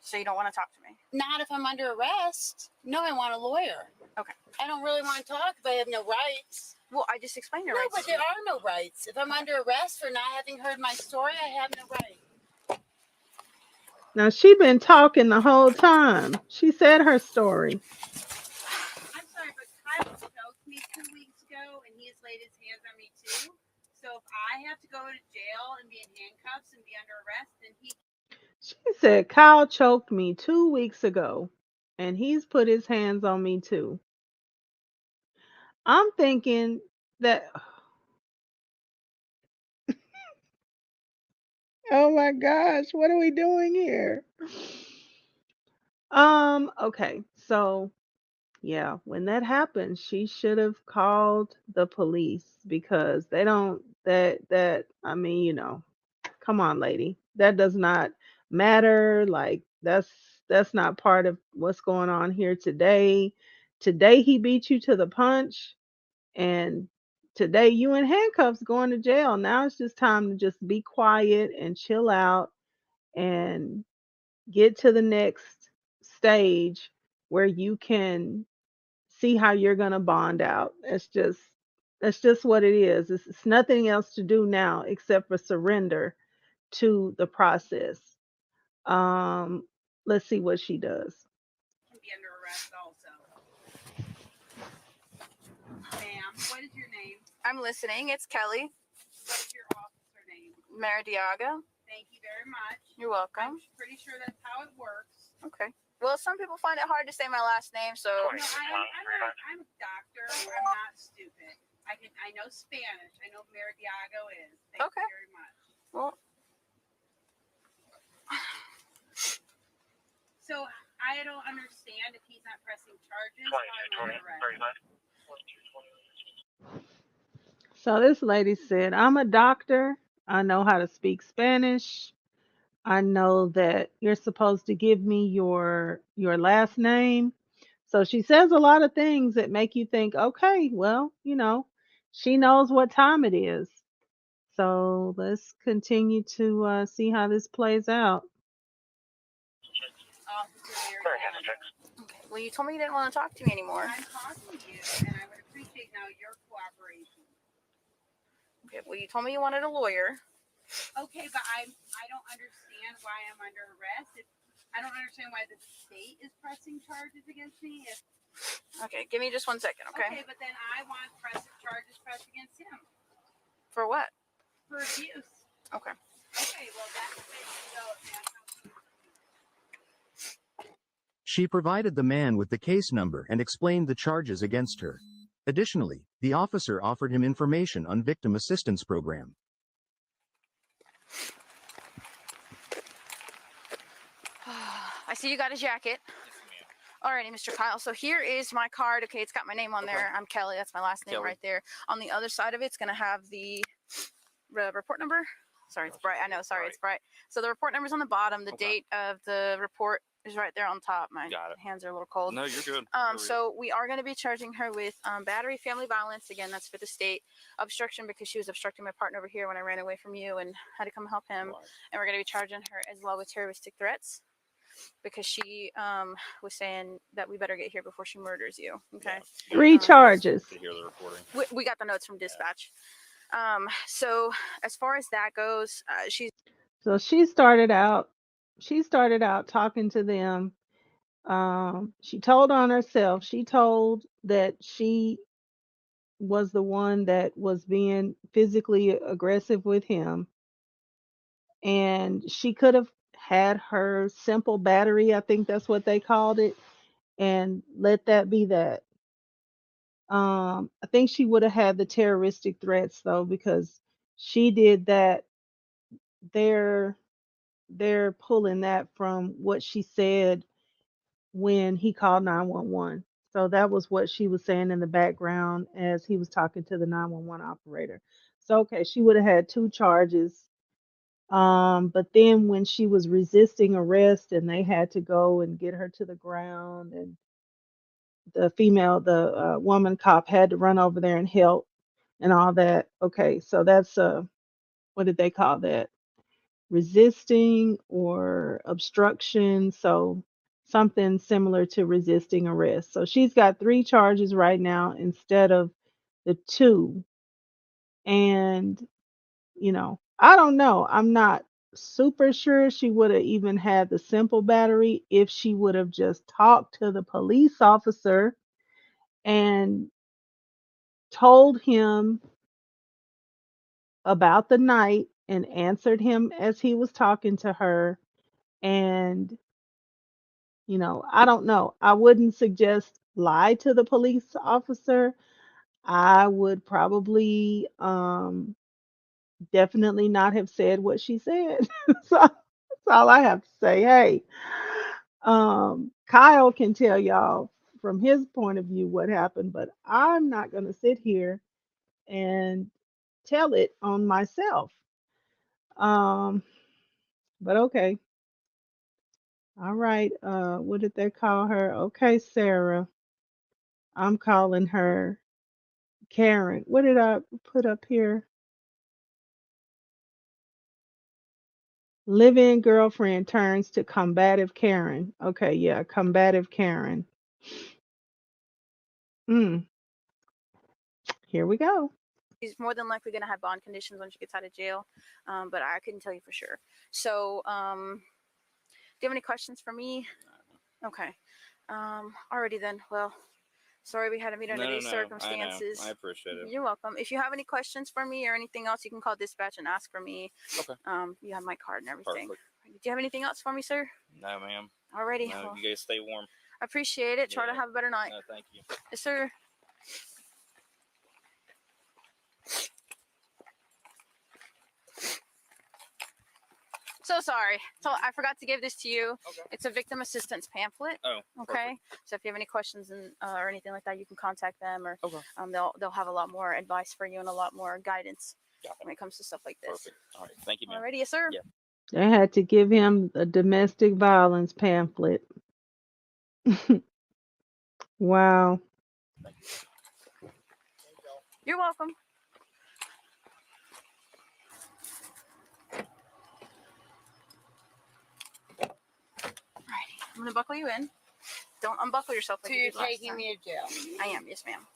So you don't want to talk to me?
Not if I'm under arrest. No, I want a lawyer.
Okay.
I don't really want to talk if I have no rights.
Well, I just explained your
No,
rights.
but there are no rights. If I'm under arrest for not having heard my story, I have no right.
Now she been talking the whole time. She said her story.
I'm sorry, but Kyle choked me 2 weeks ago, and he has laid his hands on me too. So if I have to go to jail and be in handcuffs and be under arrest, then he.
She said Kyle choked me 2 weeks ago, and he's put his hands on me too. I'm thinking that. Oh my gosh, what are we doing here? Okay, so yeah, when that happened, she should have called the police, because they don't that I mean, come on, lady. That does not matter. Like that's not part of what's going on here today. Today he beat you to the punch, and today you in handcuffs going to jail. Now it's just time to just be quiet and chill out and get to the next stage where you can see how you're going to bond out. That's just what it is. It's nothing else to do now except for surrender to the process. Um, let's see what she does.
Can be under arrest also. Ma'am, what is your name?
I'm listening. It's Kelly.
What is your officer name?
Maradiaga.
Thank you very much.
You're welcome.
I'm pretty sure that's how it works.
Okay. Well, some people find it hard to say my last name, so.
No, I'm a doctor. I'm not stupid. I know Spanish. I know Maradiago is. Thank
Okay.
you very much.
Well.
So I don't understand if he's not pressing charges. How I'm under arrest.
So this lady said, I'm a doctor. I know how to speak Spanish. I know that you're supposed to give me your last name. So she says a lot of things that make you think, okay, well, she knows what time it is. So let's continue to see how this plays out.
Okay. Well, you told me you didn't want to talk to me anymore.
I'm talking to you, and I would appreciate now your cooperation.
Okay. Well, you told me you wanted a lawyer.
Okay, but I don't understand why I'm under arrest. I don't understand why the state is pressing charges against me.
Okay, give me just 1 second, okay?
Okay, but then I want charges pressed against him
For what?
for abuse.
Okay.
Okay, well that's the way to go.
She provided the man with the case number and explained the charges against her. Additionally, the officer offered him information on victim assistance program.
I see you got a jacket. Alrighty, Mr. Kyle. So here is my card. Okay, it's got my name on there. I'm Kelly. That's my last name right there. On the other side of it's going to have the report number. Sorry, it's bright. I know. Sorry, it's bright. So the report number's on the bottom. The date of the report is right there on top. My hands are a little cold.
No, you're good.
So we are going to be charging her with battery, family violence. Again, that's for the state. Obstruction because she was obstructing my partner over here when I ran away from you and had to come help him. And we're going to be charging her as well with terroristic threats, because she was saying that we better get here before she murders you. Okay.
Yeah.
3 charges.
To hear the recording.
We got the notes from dispatch. So as far as that goes,
So she started out talking to them. She told on herself. She told that she was the one that was being physically aggressive with him. And she could have had her simple battery, I think that's what they called it, and let that be that. I think she would have had the terroristic threats though, because she did that. They're pulling that from what she said when he called 911. So that was what she was saying in the background as he was talking to the 911 operator. So okay, she would have had 2 charges. But then when she was resisting arrest and they had to go and get her to the ground, and the woman cop had to run over there and help and all that. Okay, so that's what did they call that? Resisting or obstruction. So something similar to resisting arrest. So she's got 3 charges right now instead of the 2. And I don't know. I'm not super sure she would have even had the simple battery if she would have just talked to the police officer and told him about the night and answered him as he was talking to her. And, I don't know. I wouldn't suggest lie to the police officer. I would probably definitely not have said what she said. So that's all I have to say. Hey, Kyle can tell y'all from his point of view what happened, but I'm not going to sit here and tell it on myself. Um, but okay. All right. What did they call her? Okay, Sarah. I'm calling her Karen. What did I put up here? Live-in girlfriend turns to combative Karen. Okay, yeah, combative Karen. Here we go.
she's more than likely going to have bond conditions when she gets out of jail, but I couldn't tell you for sure. So, do you have any questions for me? Okay. Alrighty then. Well, sorry we had to meet under these circumstances.
I appreciate it.
You're welcome. If you have any questions for me or anything else, you can call dispatch and ask for me.
Okay.
You have my card and everything.
Perfect.
Do you have anything else for me, sir?
No, ma'am.
Alrighty.
No,
Well,
you guys stay warm.
I appreciate it. Try to have a better night.
No, thank you.
Yes, sir. So sorry. So I forgot to give this to you.
Okay.
It's a victim assistance pamphlet.
Oh.
Okay. So if you have any questions or anything like that, you can contact them, or
Okay.
They'll have a lot more advice for you and a lot more guidance when it comes to stuff like this.
Perfect. All right. Thank you, ma'am.
Alrighty, yes, sir.
Yeah.
They had to give him a domestic violence pamphlet. Wow.
You're welcome. Alrighty, I'm gonna buckle you in. Don't unbuckle yourself. Like
So
you
you're
did last
taking
time.
me to jail.
I am, yes, ma'am.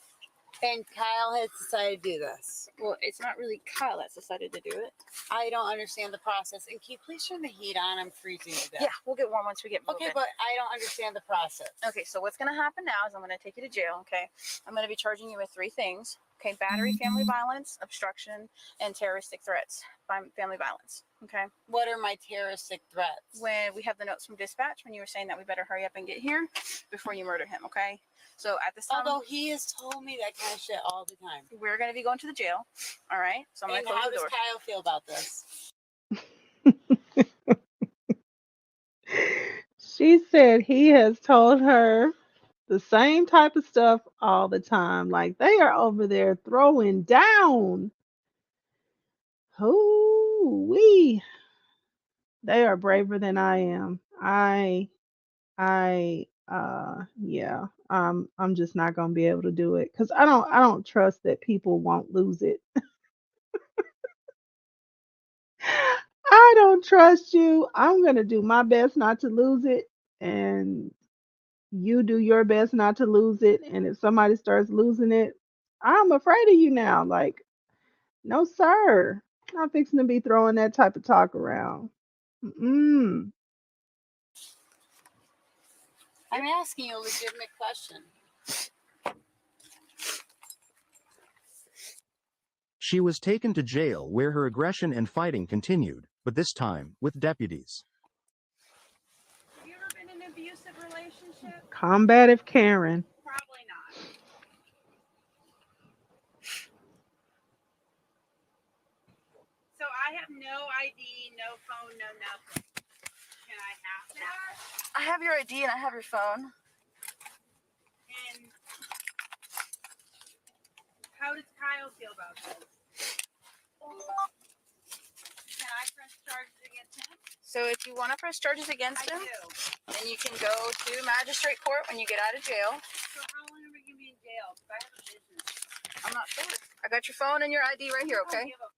And Kyle has decided to do this.
Well, it's not really Kyle that's decided to do it.
I don't understand the process. And can you please turn the heat on? I'm freezing to death.
Yeah, we'll get warm once we get moving.
Okay, but I don't understand the process.
Okay, so what's going to happen now is I'm going to take you to jail, okay? I'm going to be charging you with 3 things, okay? Battery, family violence, obstruction, and terroristic threats by family violence, okay?
What are my terroristic threats?
When we have the notes from dispatch when you were saying that we better hurry up and get here before you murder him, okay? So at this time,
Although he has told me that kind of shit all the time.
we're going to be going to the jail, all right? So I'm going
And
to close
how
the
does
door.
Kyle feel about this?
She said he has told her the same type of stuff all the time. Like they are over there throwing down. Ooh wee. They are braver than I am. Yeah, I'm just not gonna be able to do it because I don't trust that people won't lose it. I don't trust you. I'm gonna do my best not to lose it, and you do your best not to lose it. And if somebody starts losing it, I'm afraid of you now. Like, no, sir. Not fixing to be throwing that type of talk around. Mm-mm.
I'm asking you a legitimate question.
She was taken to jail where her aggression and fighting continued, but this time with deputies.
Have you ever been in an abusive relationship?
Combative Karen.
Probably not. So I have no ID, no phone, no nothing. Can I have that?
I have your ID and I have your phone.
And how does Kyle feel about this? Can I press charges against him?
So if you want to press charges against
I
him,
do.
then you can go to magistrate court when you get out of jail.
So how long are we going to be in jail? Because I have a business.
I'm not sure. I got your phone and your ID right here,
I don't
okay?
give a-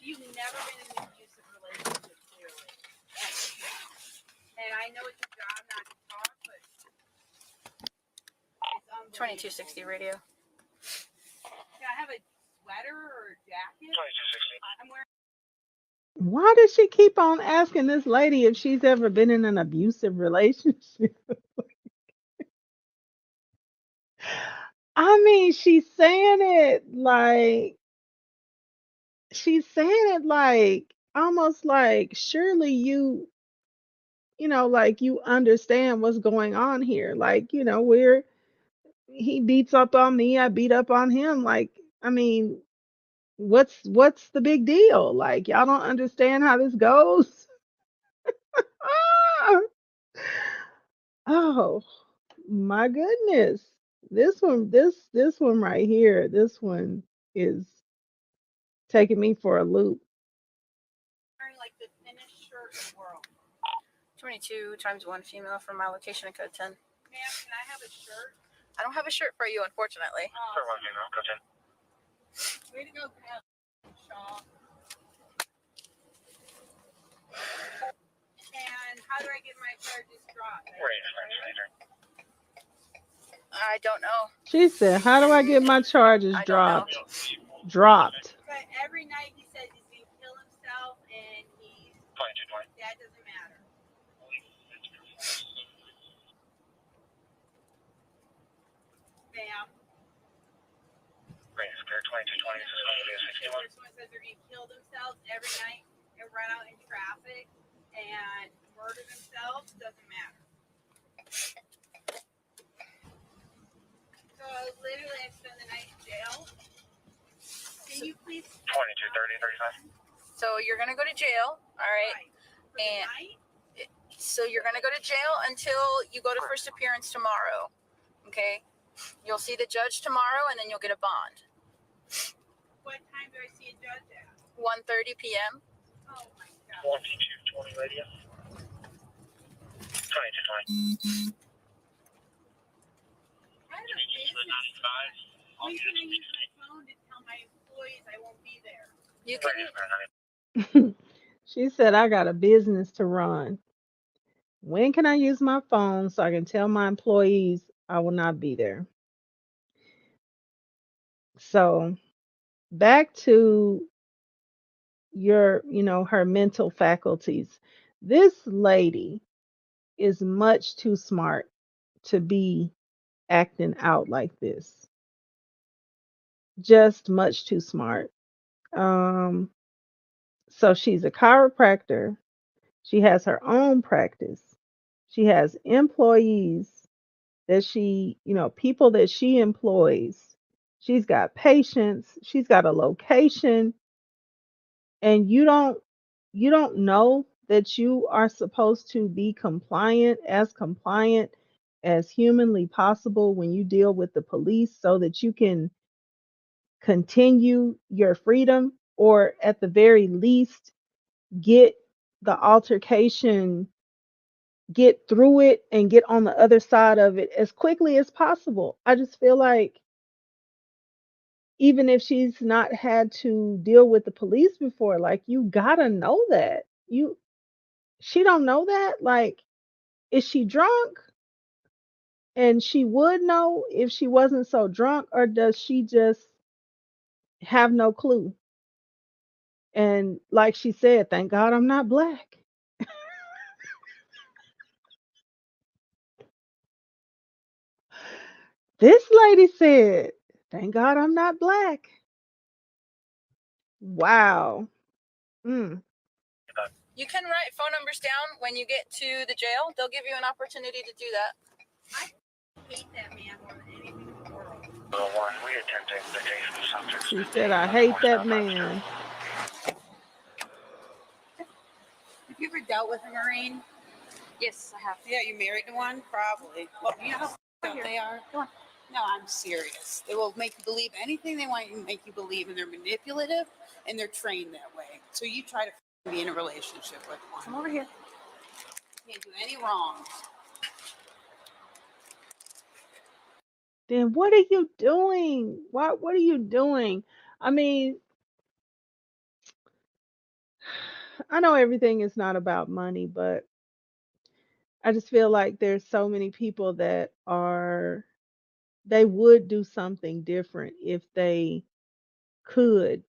You've never been in an abusive relationship, clearly. And I know it's a job not to talk, but it's unbelievable.
2260 radio.
Can I have a sweater or a jacket?
2260.
I'm wearing.
Why does she keep on asking this lady if she's ever been in an abusive relationship? I mean, she's saying it like almost like surely like you understand what's going on here. Like, he beats up on me, I beat up on him. Like, I mean, what's the big deal? Like, y'all don't understand how this goes? Ah! Oh, my goodness. This one right here, this one is taking me for a loop.
Wearing like the thinnest shirt in the world.
22 times 1 female from my location in code 10.
Ma'am, can I have a shirt?
I don't have a shirt for you, unfortunately.
Oh,
For 1 female, code 10.
way to go, Kyle. Shaw. And how do I get my charges dropped?
I don't know.
She said, "How do I get my charges
I don't know.
dropped?"
But every night he says he's going to kill himself and he's.
2220.
That doesn't matter. Ma'am.
Range clear 2220. This is going to be a 61.
If someone says they're going to kill themselves every night and run out in traffic and murder themselves, doesn't matter. So literally I spend the night in jail. Can you please
2230, 35. So you're going to go to jail, all right?
for the
And-
night?
So you're going to go to jail until you go to first appearance tomorrow, okay? You'll see the judge tomorrow, and then you'll get a bond.
What time do I see a judge at?
1:30 p.m.
Oh my god.
2220 radio. 2220.
I have a business. Why can I use my phone to tell my employees I won't be there?
You can.
She said, "I got a business to run. When can I use my phone so I can tell my employees I will not be there?" So back to her mental faculties. This lady is much too smart to be acting out like this. Just much too smart. Um, so she's a chiropractor. She has her own practice. She has employees that people that she employs. She's got patients. She's got a location, and you don't know that you are supposed to be compliant as humanly possible when you deal with the police so that you can continue your freedom, or at the very least get the altercation, get through it and get on the other side of it as quickly as possible. I just feel like even if she's not had to deal with the police before, like, you gotta know that. She don't know that? Like, is she drunk? And she would know if she wasn't so drunk, or does she just have no clue? And like she said, thank God I'm not black. This lady said, thank God I'm not black. Wow. Mm.
You can write phone numbers down when you get to the jail. They'll give you an opportunity to do that.
I hate that man more than anything in the world.
She said, I hate that man.
Have you ever dealt with a Marine?
Yes, I have.
Yeah, you married to one? Probably. Well, you know how f***ed up they are?
Go on.
No, I'm serious. They will make you believe anything they want you to make you believe, and they're manipulative, and they're trained that way. So you try to be in a relationship with one.
Come over here.
Can't do any wrong.
Then what are you doing? What are you doing? I mean, I know everything is not about money, but I just feel like there's so many people that they would do something different if they could,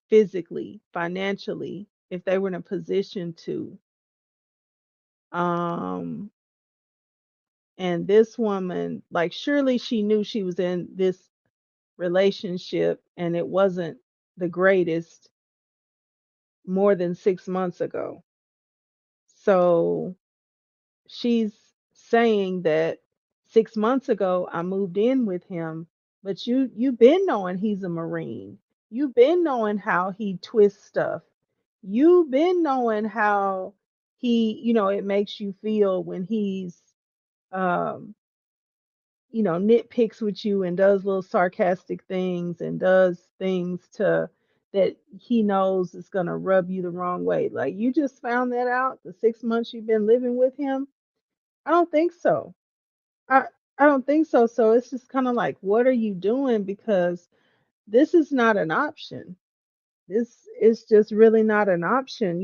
physically, financially, if they were in a position to. Um, and this woman, like, surely she knew she was in this relationship and it wasn't the greatest more than 6 months ago. So she's saying that 6 months ago I moved in with him, but you've been knowing he's a Marine. You've been knowing how he twists stuff. You've been knowing how it makes you feel when he's um nitpicks with you and does little sarcastic things and does things to that he knows is going to rub you the wrong way. Like, you just found that out the 6 months you've been living with him? I don't think so. I I don't think so. So it's just kind of like, what are you doing? Because this is not an option. This is just really not an option.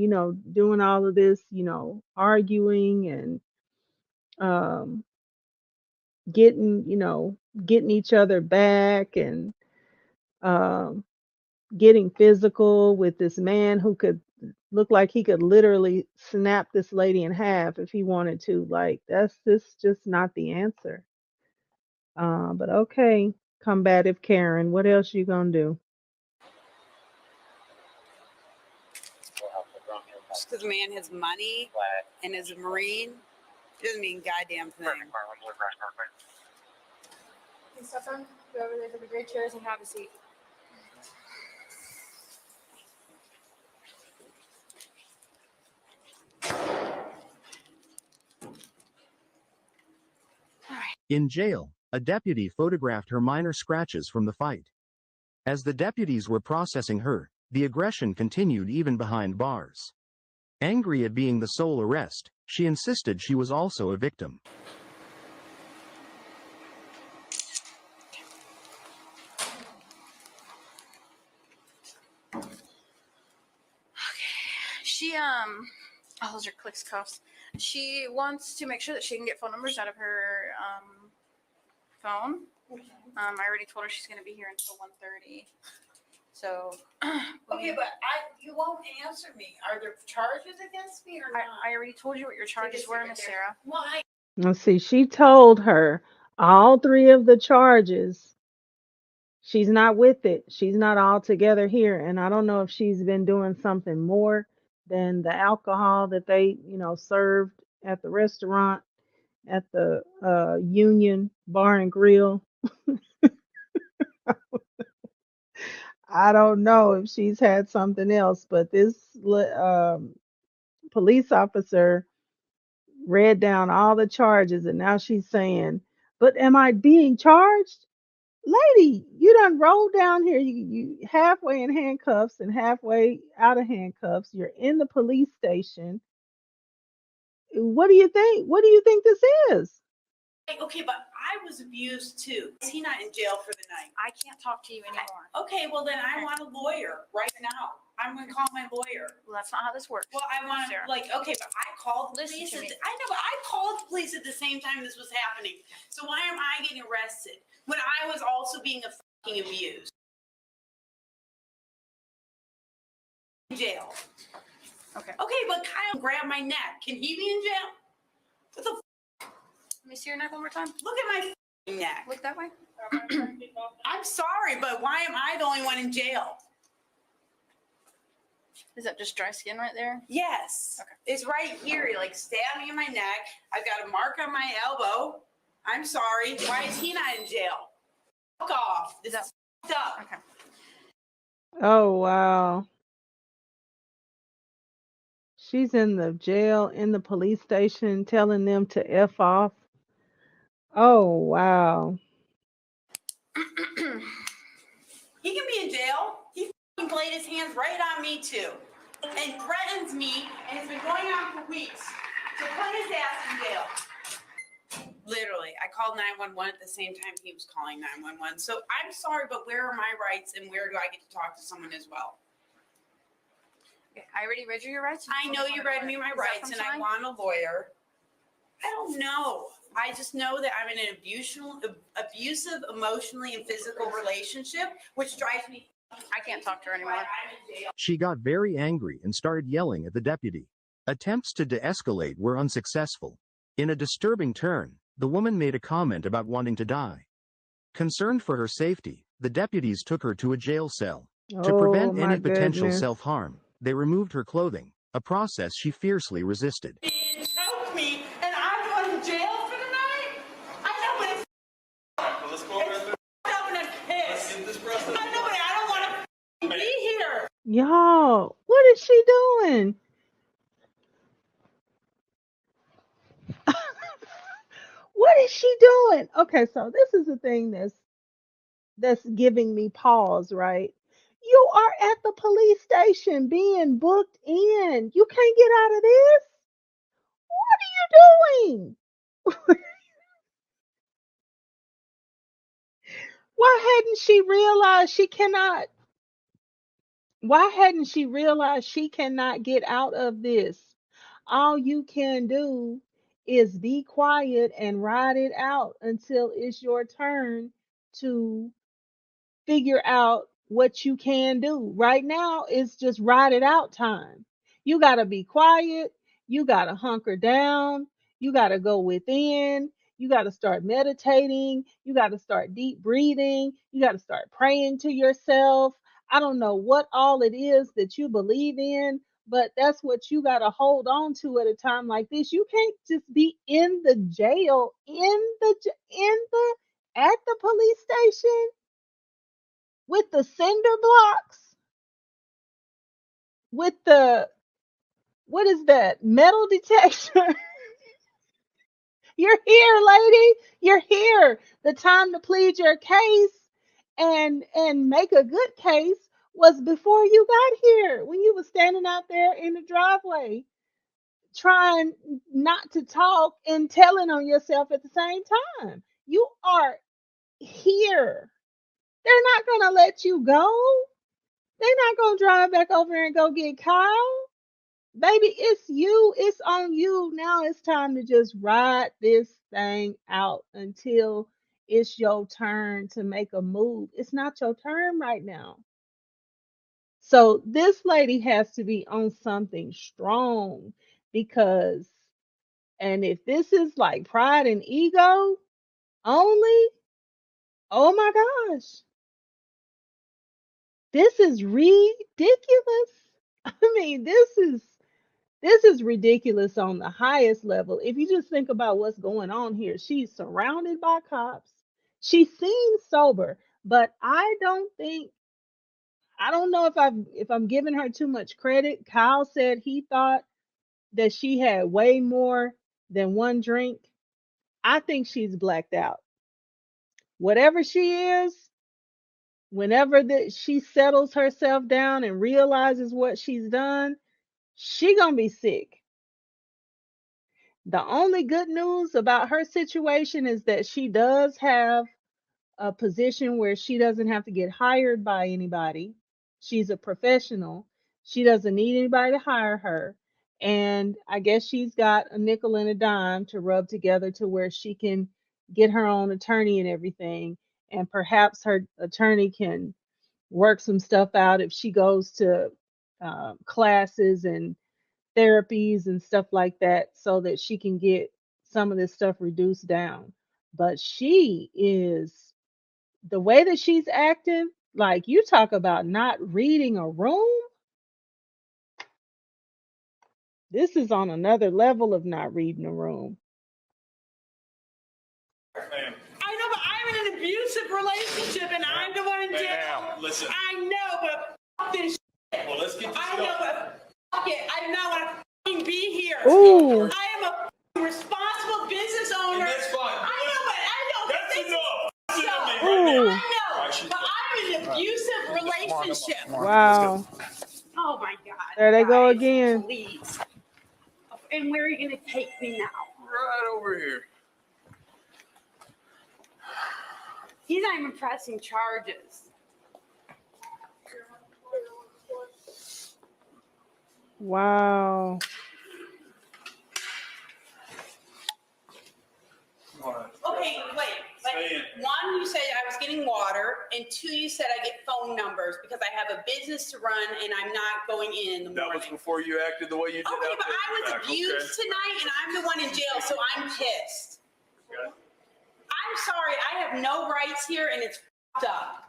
Doing all of this, arguing and um, getting each other back, and um, getting physical with this man who could look like he could literally snap this lady in half if he wanted to. Like, that's just not the answer. But okay, combative Karen, what else you gonna do?
Just because a man has money and is a Marine doesn't mean goddamn thing.
Hey, Stefan, go over there to the gray chairs and have a seat.
In jail, a deputy photographed her minor scratches from the fight. As the deputies were processing her, the aggression continued even behind bars. Angry at being the sole arrest, she insisted she was also a victim.
She oh, those are Clicks cuffs. She wants to make sure that she can get phone numbers out of her phone. I already told her she's going to be here until 1:30. So.
Okay, but you won't answer me. Are there charges against me or not?
I already told you what your charges were, Miss Sarah.
Why?
Let's see. She told her all 3 of the charges. She's not with it. She's not all together here. And I don't know if she's been doing something more than the alcohol that they, served at the restaurant, at the Union Bar and Grill. I don't know if she's had something else, but this police officer read down all the charges, and now she's saying, "But am I being charged?" Lady, you done rolled down here. You halfway in handcuffs and halfway out of handcuffs. You're in the police station. What do you think? What do you think this is?
Okay, but I was abused too. Is he not in jail for the night?
I can't talk to you anymore.
Okay, well then I want a lawyer right now. I'm gonna call my lawyer.
Well, that's not how this works.
Well, I want
Sarah.
okay, but I called the
Listen
police.
to me.
I know, but I called the police at the same time this was happening. So why am I getting arrested when I was also being fucking abused? In jail.
Okay.
Okay, but Kyle grabbed my neck. Can he be in jail? What the?
Let me see your neck one more time.
Look at my neck.
Look that way.
I'm sorry, but why am I the only one in jail?
Is that just dry skin right there?
Yes.
Okay.
It's right here. He like stabbed me in my neck. I've got a mark on my elbow. I'm sorry. Why is he not in jail? Fuck off. This is fucked up.
Okay.
Oh, wow. She's in the jail, in the police station, telling them to F off. Oh, wow.
He can be in jail. He fucking played his hands right on me too. And threatens me, and it's been going on for weeks, to put his ass in jail. Literally, I called 911 at the same time he was calling 911. So I'm sorry, but where are my rights and where do I get to talk to someone as well?
Okay, I already read you your rights.
I know you read me my rights and I want a lawyer. I don't know. I just know that I'm in an abusive, emotionally and physical relationship, which drives me.
I can't talk to her anymore.
She got very angry and started yelling at the deputy. Attempts to de-escalate were unsuccessful. In a disturbing turn, the woman made a comment about wanting to die. Concerned for her safety, the deputies took her to a jail cell. To
Oh,
prevent
my
any potential
goodness.
self-harm, they removed her clothing, a process she fiercely resisted.
And choked me, and I'm going to jail for the night? I know, but it's
Let's go over there.
up and I'm pissed.
Get this process.
I know, but I don't want to be here.
Y'all, what is she doing? What is she doing? Okay, so this is the thing that's giving me pause, right? You are at the police station being booked in. You can't get out of this. What are you doing? Why hadn't she realized she cannot? Why hadn't she realized she cannot get out of this? All you can do is be quiet and ride it out until it's your turn to figure out what you can do. Right now, it's just ride it out time. You got to be quiet. You got to hunker down. You got to go within. You got to start meditating. You got to start deep breathing. You got to start praying to yourself. I don't know what all it is that you believe in, but that's what you got to hold on to at a time like this. You can't just be in the jail, at the police station with the cinder blocks, with the, what is that, metal detector. You're here, lady. You're here. The time to plead your case and make a good case was before you got here, when you were standing out there in the driveway trying not to talk and telling on yourself at the same time. You are here. They're not going to let you go. They're not going to drive back over and go get Kyle. Baby, it's you. It's on you. Now it's time to just ride this thing out until it's your turn to make a move. It's not your turn right now. So this lady has to be on something strong because, and if this is like pride and ego only, oh my gosh, this is ridiculous. I mean, this is ridiculous on the highest level. If you just think about what's going on here, she's surrounded by cops. She seems sober, but I don't know if I'm giving her too much credit. Kyle said he thought that she had way more than one drink. I think she's blacked out. Whatever she is, whenever that she settles herself down and realizes what she's done, she gonna be sick. The only good news about her situation is that she does have a position where she doesn't have to get hired by anybody. She's a professional. She doesn't need anybody to hire her. And I guess she's got a nickel and a dime to rub together to where she can get her own attorney and everything. And perhaps her attorney can work some stuff out if she goes to classes and therapies and stuff like that so that she can get some of this stuff reduced down. But she is the way that she's acting, like you talk about not reading a room, this is on another level of not reading a room.
Ma'am,
I know, but I'm in an abusive relationship and I'm the one in jail.
ma'am, listen.
I know, but fuck this shit.
Well, let's get this
I know,
going.
but fuck it. I do not want to fucking be here.
Ooh.
I am a fucking responsible business owner.
And that's fine.
I know, but I know.
That's
this is
enough. Listen to me
so-
right
Ooh.
now.
I know, but I'm in an abusive relationship.
Wow.
Oh my God.
There they go
guys,
again.
Please. And where are you going to take me now?
Right over here.
He's not even pressing charges.
Wow.
Okay, wait.
Say it.
One, you said I was getting water, and two, you said I get phone numbers because I have a business to run and I'm not going in the
That was
morning.
before you acted the way you did.
Okay,
out
but
there
I
in the
was
back,
abused
okay?
tonight and I'm the one in jail, so I'm pissed.
Okay.
I'm sorry, I have no rights here and it's fucked up.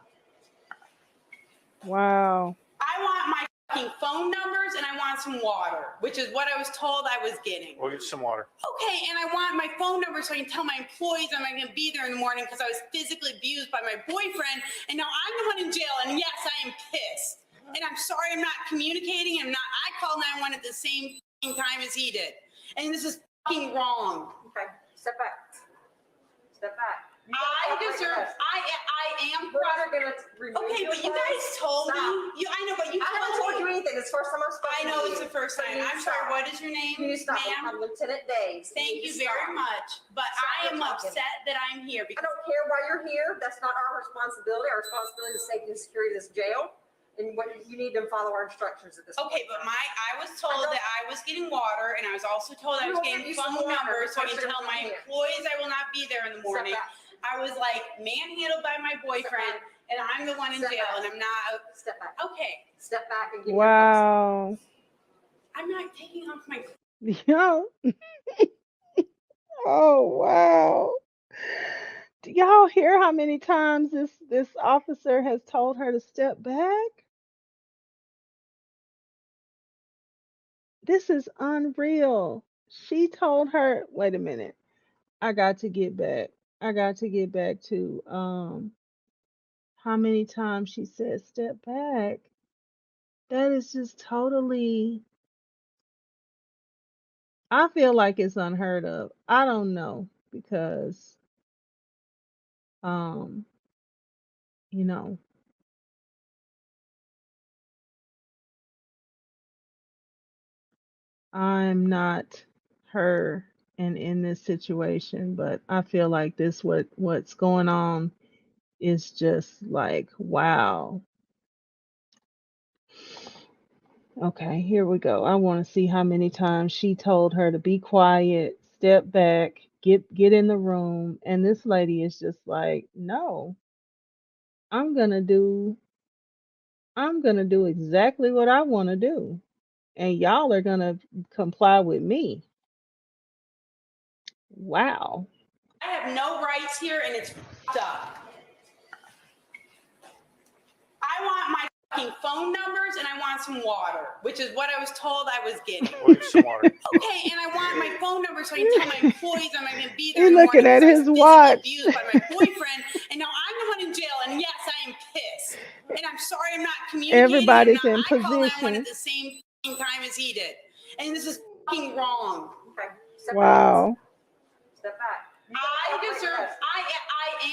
Wow.
I want my fucking phone numbers and I want some water, which is what I was told I was getting.
We'll get some water.
Okay, and I want my phone number so I can tell my employees I'm not going to be there in the morning because I was physically abused by my boyfriend, and now I'm the one in jail, and yes, I am pissed. And I'm sorry I'm not communicating. I called 911 at the same fucking time as he did. And this is fucking wrong.
Okay, step back. Step back.
I deserve, I am.
We're not gonna remove
Okay,
your
but you
phone.
guys told
Stop.
me. I know, but you
I haven't told you
me.
anything. It's the first time I've spoken
I know
to
it's
you.
the first
So
time.
you
I'm
stop.
sorry. What is your name,
You stop.
ma'am?
I'm Lieutenant Days.
Thank you
stop.
very much. But
Stop
I am
talking.
upset that I'm here
I
because
don't care why you're here. That's not our responsibility. Our responsibility is safety and security of this jail. And what you need to follow our instructions at this point.
okay, but I was told that I was getting water, and I was also told I was
We'll
getting
give you some
phone
water
numbers so I can
before
tell
you're
my
here.
employees I will not be there in the
Step
morning.
back.
I was like manhandled by my boyfriend, and I'm the one in
Step
jail,
back.
and I'm not.
Step back.
Okay,
Step back and give
Wow.
I'm not taking off my.
Yeah. Oh wow. Do y'all hear how many times this officer has told her to step back? This is unreal. She told her, wait a minute. I got to get back. I got to get back to how many times she said step back. That is just totally, I feel like it's unheard of. I don't know because um you know, I'm not her and in this situation, but I feel like what's going on is just like wow. Okay, here we go. I want to see how many times she told her to be quiet, step back. get in the room, and this lady is just like, no, I'm gonna do I'm gonna do exactly what I want to do, and y'all are gonna comply with me. Wow.
I have no rights here, and it's fucked up. I want my fucking phone numbers, and I want some water, which is what I was told I was getting.
We'll get some water.
Okay, and I want my phone number so I can tell my employees I'm not going to be there
He
in the
looking
morning
at
because I was
his
physically
watch.
abused by my boyfriend, and now I'm the one in jail. And yes, I am pissed. And I'm sorry I'm not communicating.
Everybody's in
I called 911
position.
at the same time as he did, and this is fucking wrong.
Okay. Step
Wow.
back. Step back.
I deserve. I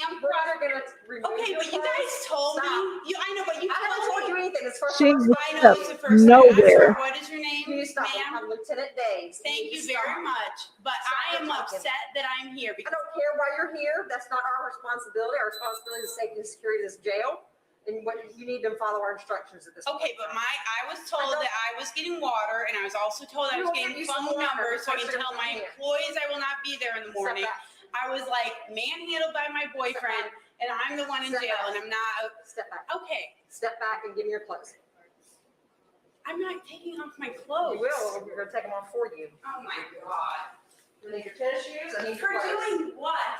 am.
We're either gonna remove
Okay,
your
but you
clothes-
guys told
Stop.
me. I know, but you
I haven't told
told
you
me.
anything. It's first
She
time.
was
I know it's the first time. I'm
nowhere.
sorry. What is your name,
Can you stop?
ma'am?
I'm Lieutenant Days.
Thank you
Stop.
very much, but I am upset that I'm here
I
because
don't care why you're here. That's not our responsibility. Our responsibility is safety and security of this jail. And what you need to follow our instructions at this
okay,
point.
but I was told that I was getting water, and I was also told I was getting phone numbers so I can tell my employees I will not be there in the morning. I was like manhandled by my boyfriend, and I'm the one in jail, and I'm not.
Step back.
Okay,
Step back and give me your clothes.
I'm not taking off my clothes.
You will. We're going to take them off for you.
Oh my god.
I need your tennis shoes. I need
For
your clothes.
doing what?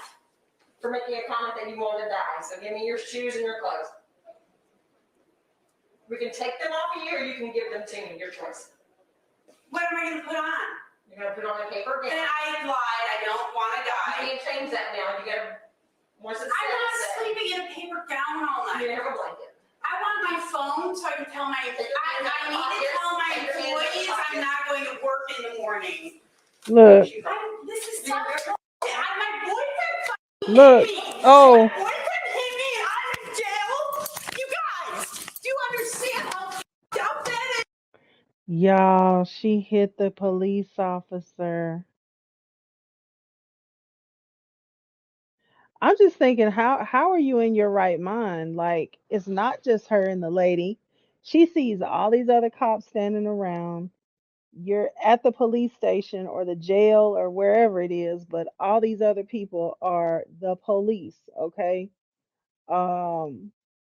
For making a comment that you want to die. So give me your shoes and your clothes. We can take them off of you, or you can give them to me. Your choice.
What am I going to put on?
You're going to put on a paper gown.
And I lied. I don't want to die.
You can't change that now. You got to. Once it's
I'm not
set,
sleeping in a paper gown all
you
night.
have a blanket.
I want my phone so I can tell my. I need to tell my employees I'm not going to work in the morning.
Look.
This is such bullshit. My boyfriend fucking
Look.
hit me.
Oh.
My boyfriend hit me and I'm in jail. You guys, do you understand how fucked up that is?
Y'all, she hit the police officer. I'm just thinking, how are you in your right mind? Like, it's not just her and the lady. She sees all these other cops standing around. You're at the police station or the jail or wherever it is, but all these other people are the police, okay? Um,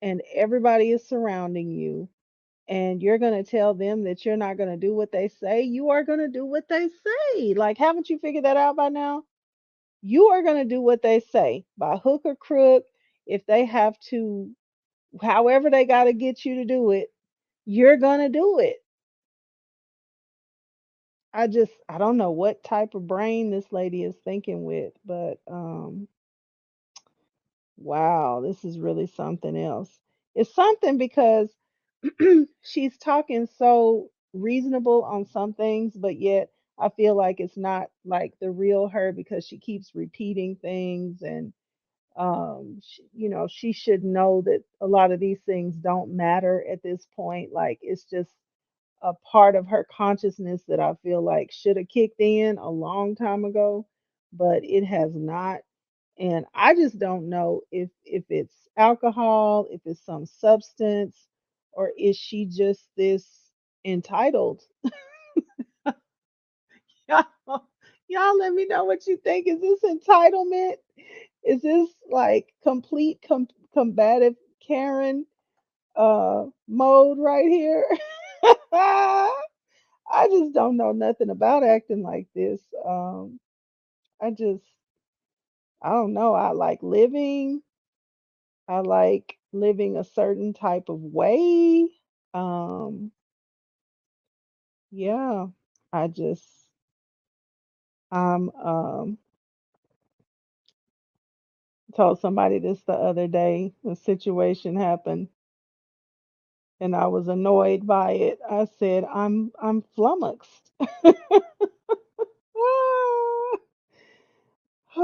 and everybody is surrounding you, and you're gonna tell them that you're not gonna do what they say. You are gonna do what they say. Like, haven't you figured that out by now? You are going to do what they say by hook or crook. If they have to, however they got to get you to do it, you're going to do it. I don't know what type of brain this lady is thinking with, but wow, this is really something else. It's something because she's talking so reasonable on some things, but yet I feel like it's not like the real her because she keeps repeating things, and she should know that a lot of these things don't matter at this point. Like, it's just a part of her consciousness that I feel like should have kicked in a long time ago, but it has not. And I just don't know if it's alcohol, if it's some substance, or is she just this entitled? Y'all, y'all let me know what you think. Is this entitlement? Is this like complete combative Karen mode right here? I just don't know nothing about acting like this. I just I don't know. I like living a certain type of way. Um yeah. I just I'm told somebody this the other day. A situation happened and I was annoyed by it. I said, I'm flummoxed. Ah,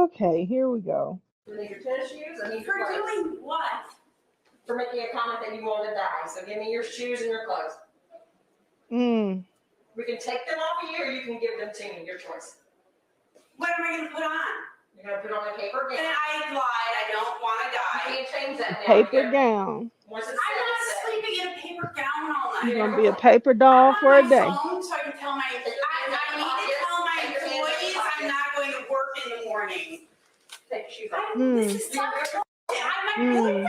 okay, here we go.
I need your tennis shoes. I need
For
your clothes.
doing what?
For making a comment that you want to die. So give me your shoes and your clothes.
Mm.
We can take them off of you, or you can give them to me. Your choice.
What am I going to put on?
You're going to put on a paper
And
gown.
I lied. I don't want to die.
You can't change that now.
Paper gown.
Once it's
I'm not
set,
sleeping in a paper gown all night.
You're gonna be a paper doll
I'm
for
on
a
my
day.
phone so I can tell my. I need to tell my employees I'm not going to work in the morning.
Mm.
is such bullshit. My
Mm.
boyfriend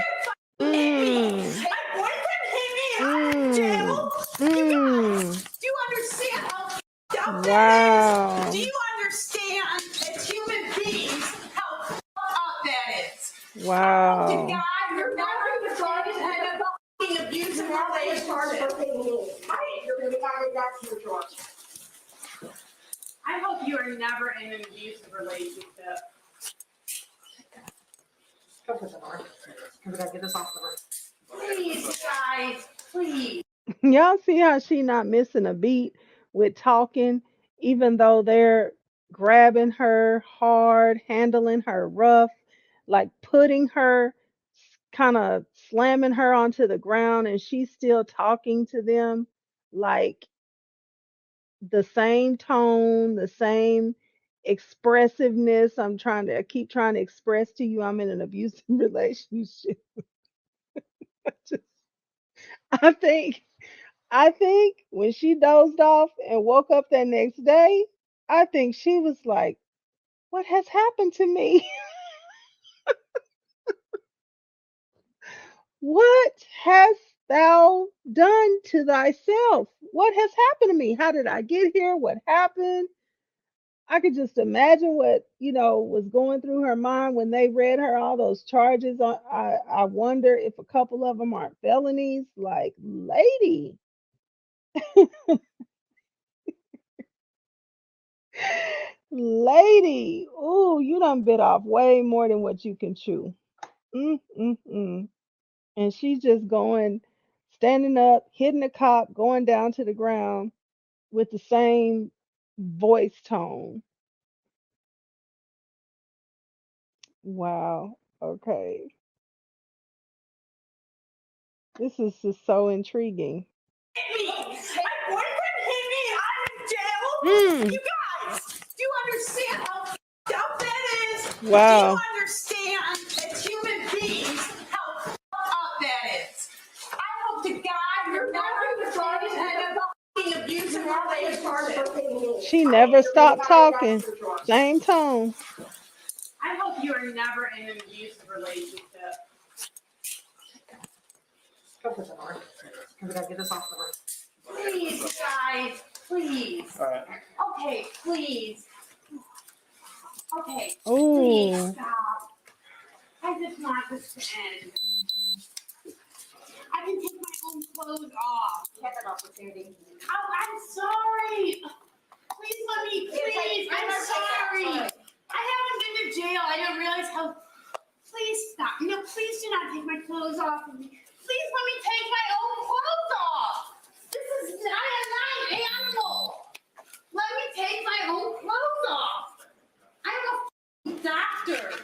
hit me.
Mm.
My boyfriend hit me and I'm in jail. You guys, do you understand how fucked up that is? Do
Wow.
you understand as human beings how fucked up that is? Oh, to
Wow.
God, you're never going to end up being abusive relationship.
You're gonna be added that to your charge.
I hope you are never in an abusive relationship.
Come with the bar. We gotta get this off the bar.
Please, guys, please.
Y'all see how she not missing a beat with talking, even though they're grabbing her hard, handling her rough, like putting her, kind of slamming her onto the ground, and she's still talking to them like the same tone, the same expressiveness. I keep trying to express to you I'm in an abusive relationship. Just- I think I think when she dozed off and woke up that next day, I think she was like, "What has happened to me? What hast thou done to thyself? What has happened to me? How did I get here? What happened?" I could just imagine what, was going through her mind when they read her all those charges. I wonder if a couple of them aren't felonies. Like, lady, lady, ooh, you done bit off way more than what you can chew. Mm. And she's just going, standing up, hitting the cop, going down to the ground with the same voice tone. Wow. Okay. This is just so intriguing.
Me. My boyfriend hit me and I'm in jail.
Mm.
You guys, do you understand how fucked up that is? Do you
Wow.
understand as human beings how fucked up that is? I hope to God you're never going to end up being abusive relationship.
She never stopped talking. Same tone.
I hope you are never in an abusive relationship.
Come with the bar. We gotta get this off the bar.
Please, guys, please.
All right.
Okay, please. Okay, please
Ooh.
stop. I just want this to end. I can take my own clothes off.
You had that opportunity.
Oh, I'm sorry. Please let me, please. I'm sorry. I haven't been to jail. I didn't realize how. Please stop. No, please do not take my clothes off of me. Please let me take my own clothes off. This is, I am not an animal. Let me take my own clothes off. I'm a doctor.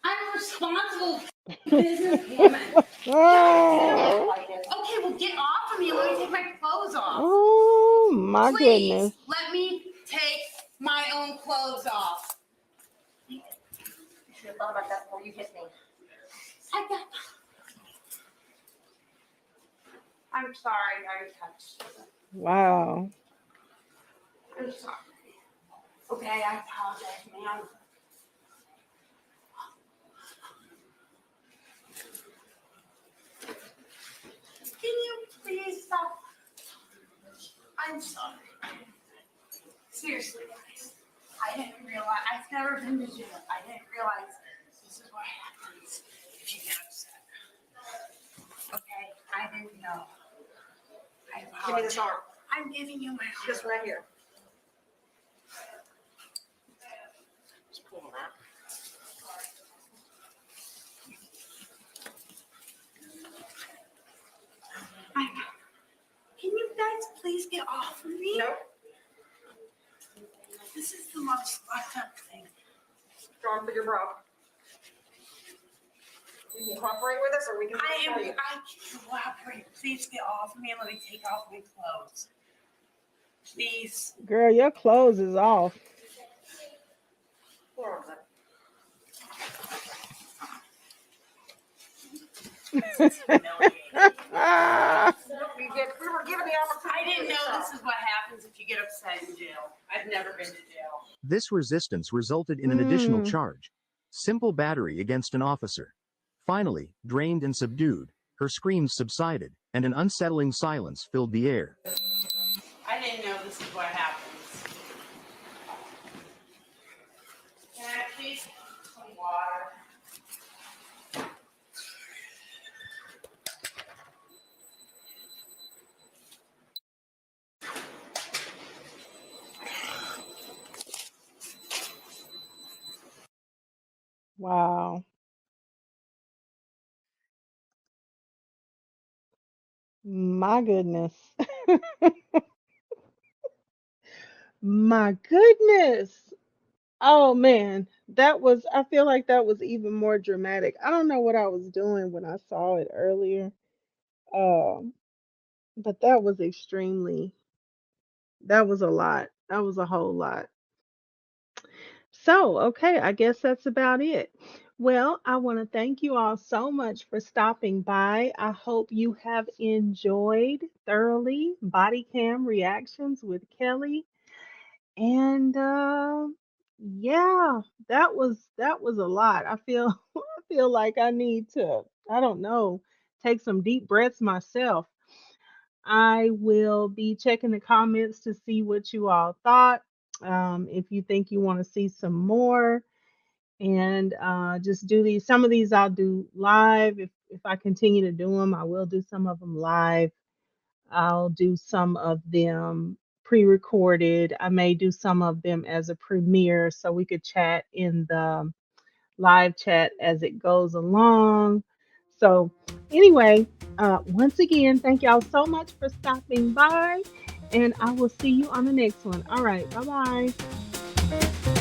I'm a responsible businesswoman.
Oh,
Okay, well, get off of me and let me take my clothes off.
oh my
Please,
goodness.
let me take my own clothes off.
You should have thought about that before you hit me.
I'm sorry, I touched you.
Wow.
I'm sorry. Okay, I apologize, ma'am. Can you please stop? I'm sorry. Seriously, guys. I didn't realize, I've never been to jail. I didn't realize this is what happens if you get upset. Okay, I didn't know. I
Give me
apologize.
this arm.
I'm giving you my arm.
Just right here. Just pull them out.
Can you guys please get off of me?
No.
This is the most fucked up thing.
Draw for your bra. You can cooperate with us or we can.
I
tell you.
can cooperate. Please get off of me and let me take off my clothes. Please.
Girl, your clothes is off.
Hold on, bud.
It's humiliating.
We were given the opportunity.
I didn't know this is what happens if you get upset in jail. I've never been to jail.
This resistance resulted in an additional
Mm.
charge. Simple battery against an officer. Finally, drained and subdued, her screams subsided, and an unsettling silence filled the air.
I didn't know this is what happens. Can I please have some water?
Wow. My goodness. My goodness. Oh man, I feel like that was even more dramatic. I don't know what I was doing when I saw it earlier. Um, but that was a lot. That was a whole lot. So, okay, I guess that's about it. Well, I want to thank you all so much for stopping by. I hope you have enjoyed thoroughly Body Cam Reactions with Kelly. And yeah, that was a lot. I feel I feel like I need to, I don't know, take some deep breaths myself. I will be checking the comments to see what you all thought. If you think you want to see some more, and just do these. Some of these I'll do live. If I continue to do them, I will do some of them live. I'll do some of them pre-recorded. I may do some of them as a premiere so we could chat in the live chat as it goes along. So, anyway, once again, thank y'all so much for stopping by, and I will see you on the next one. All right, bye bye.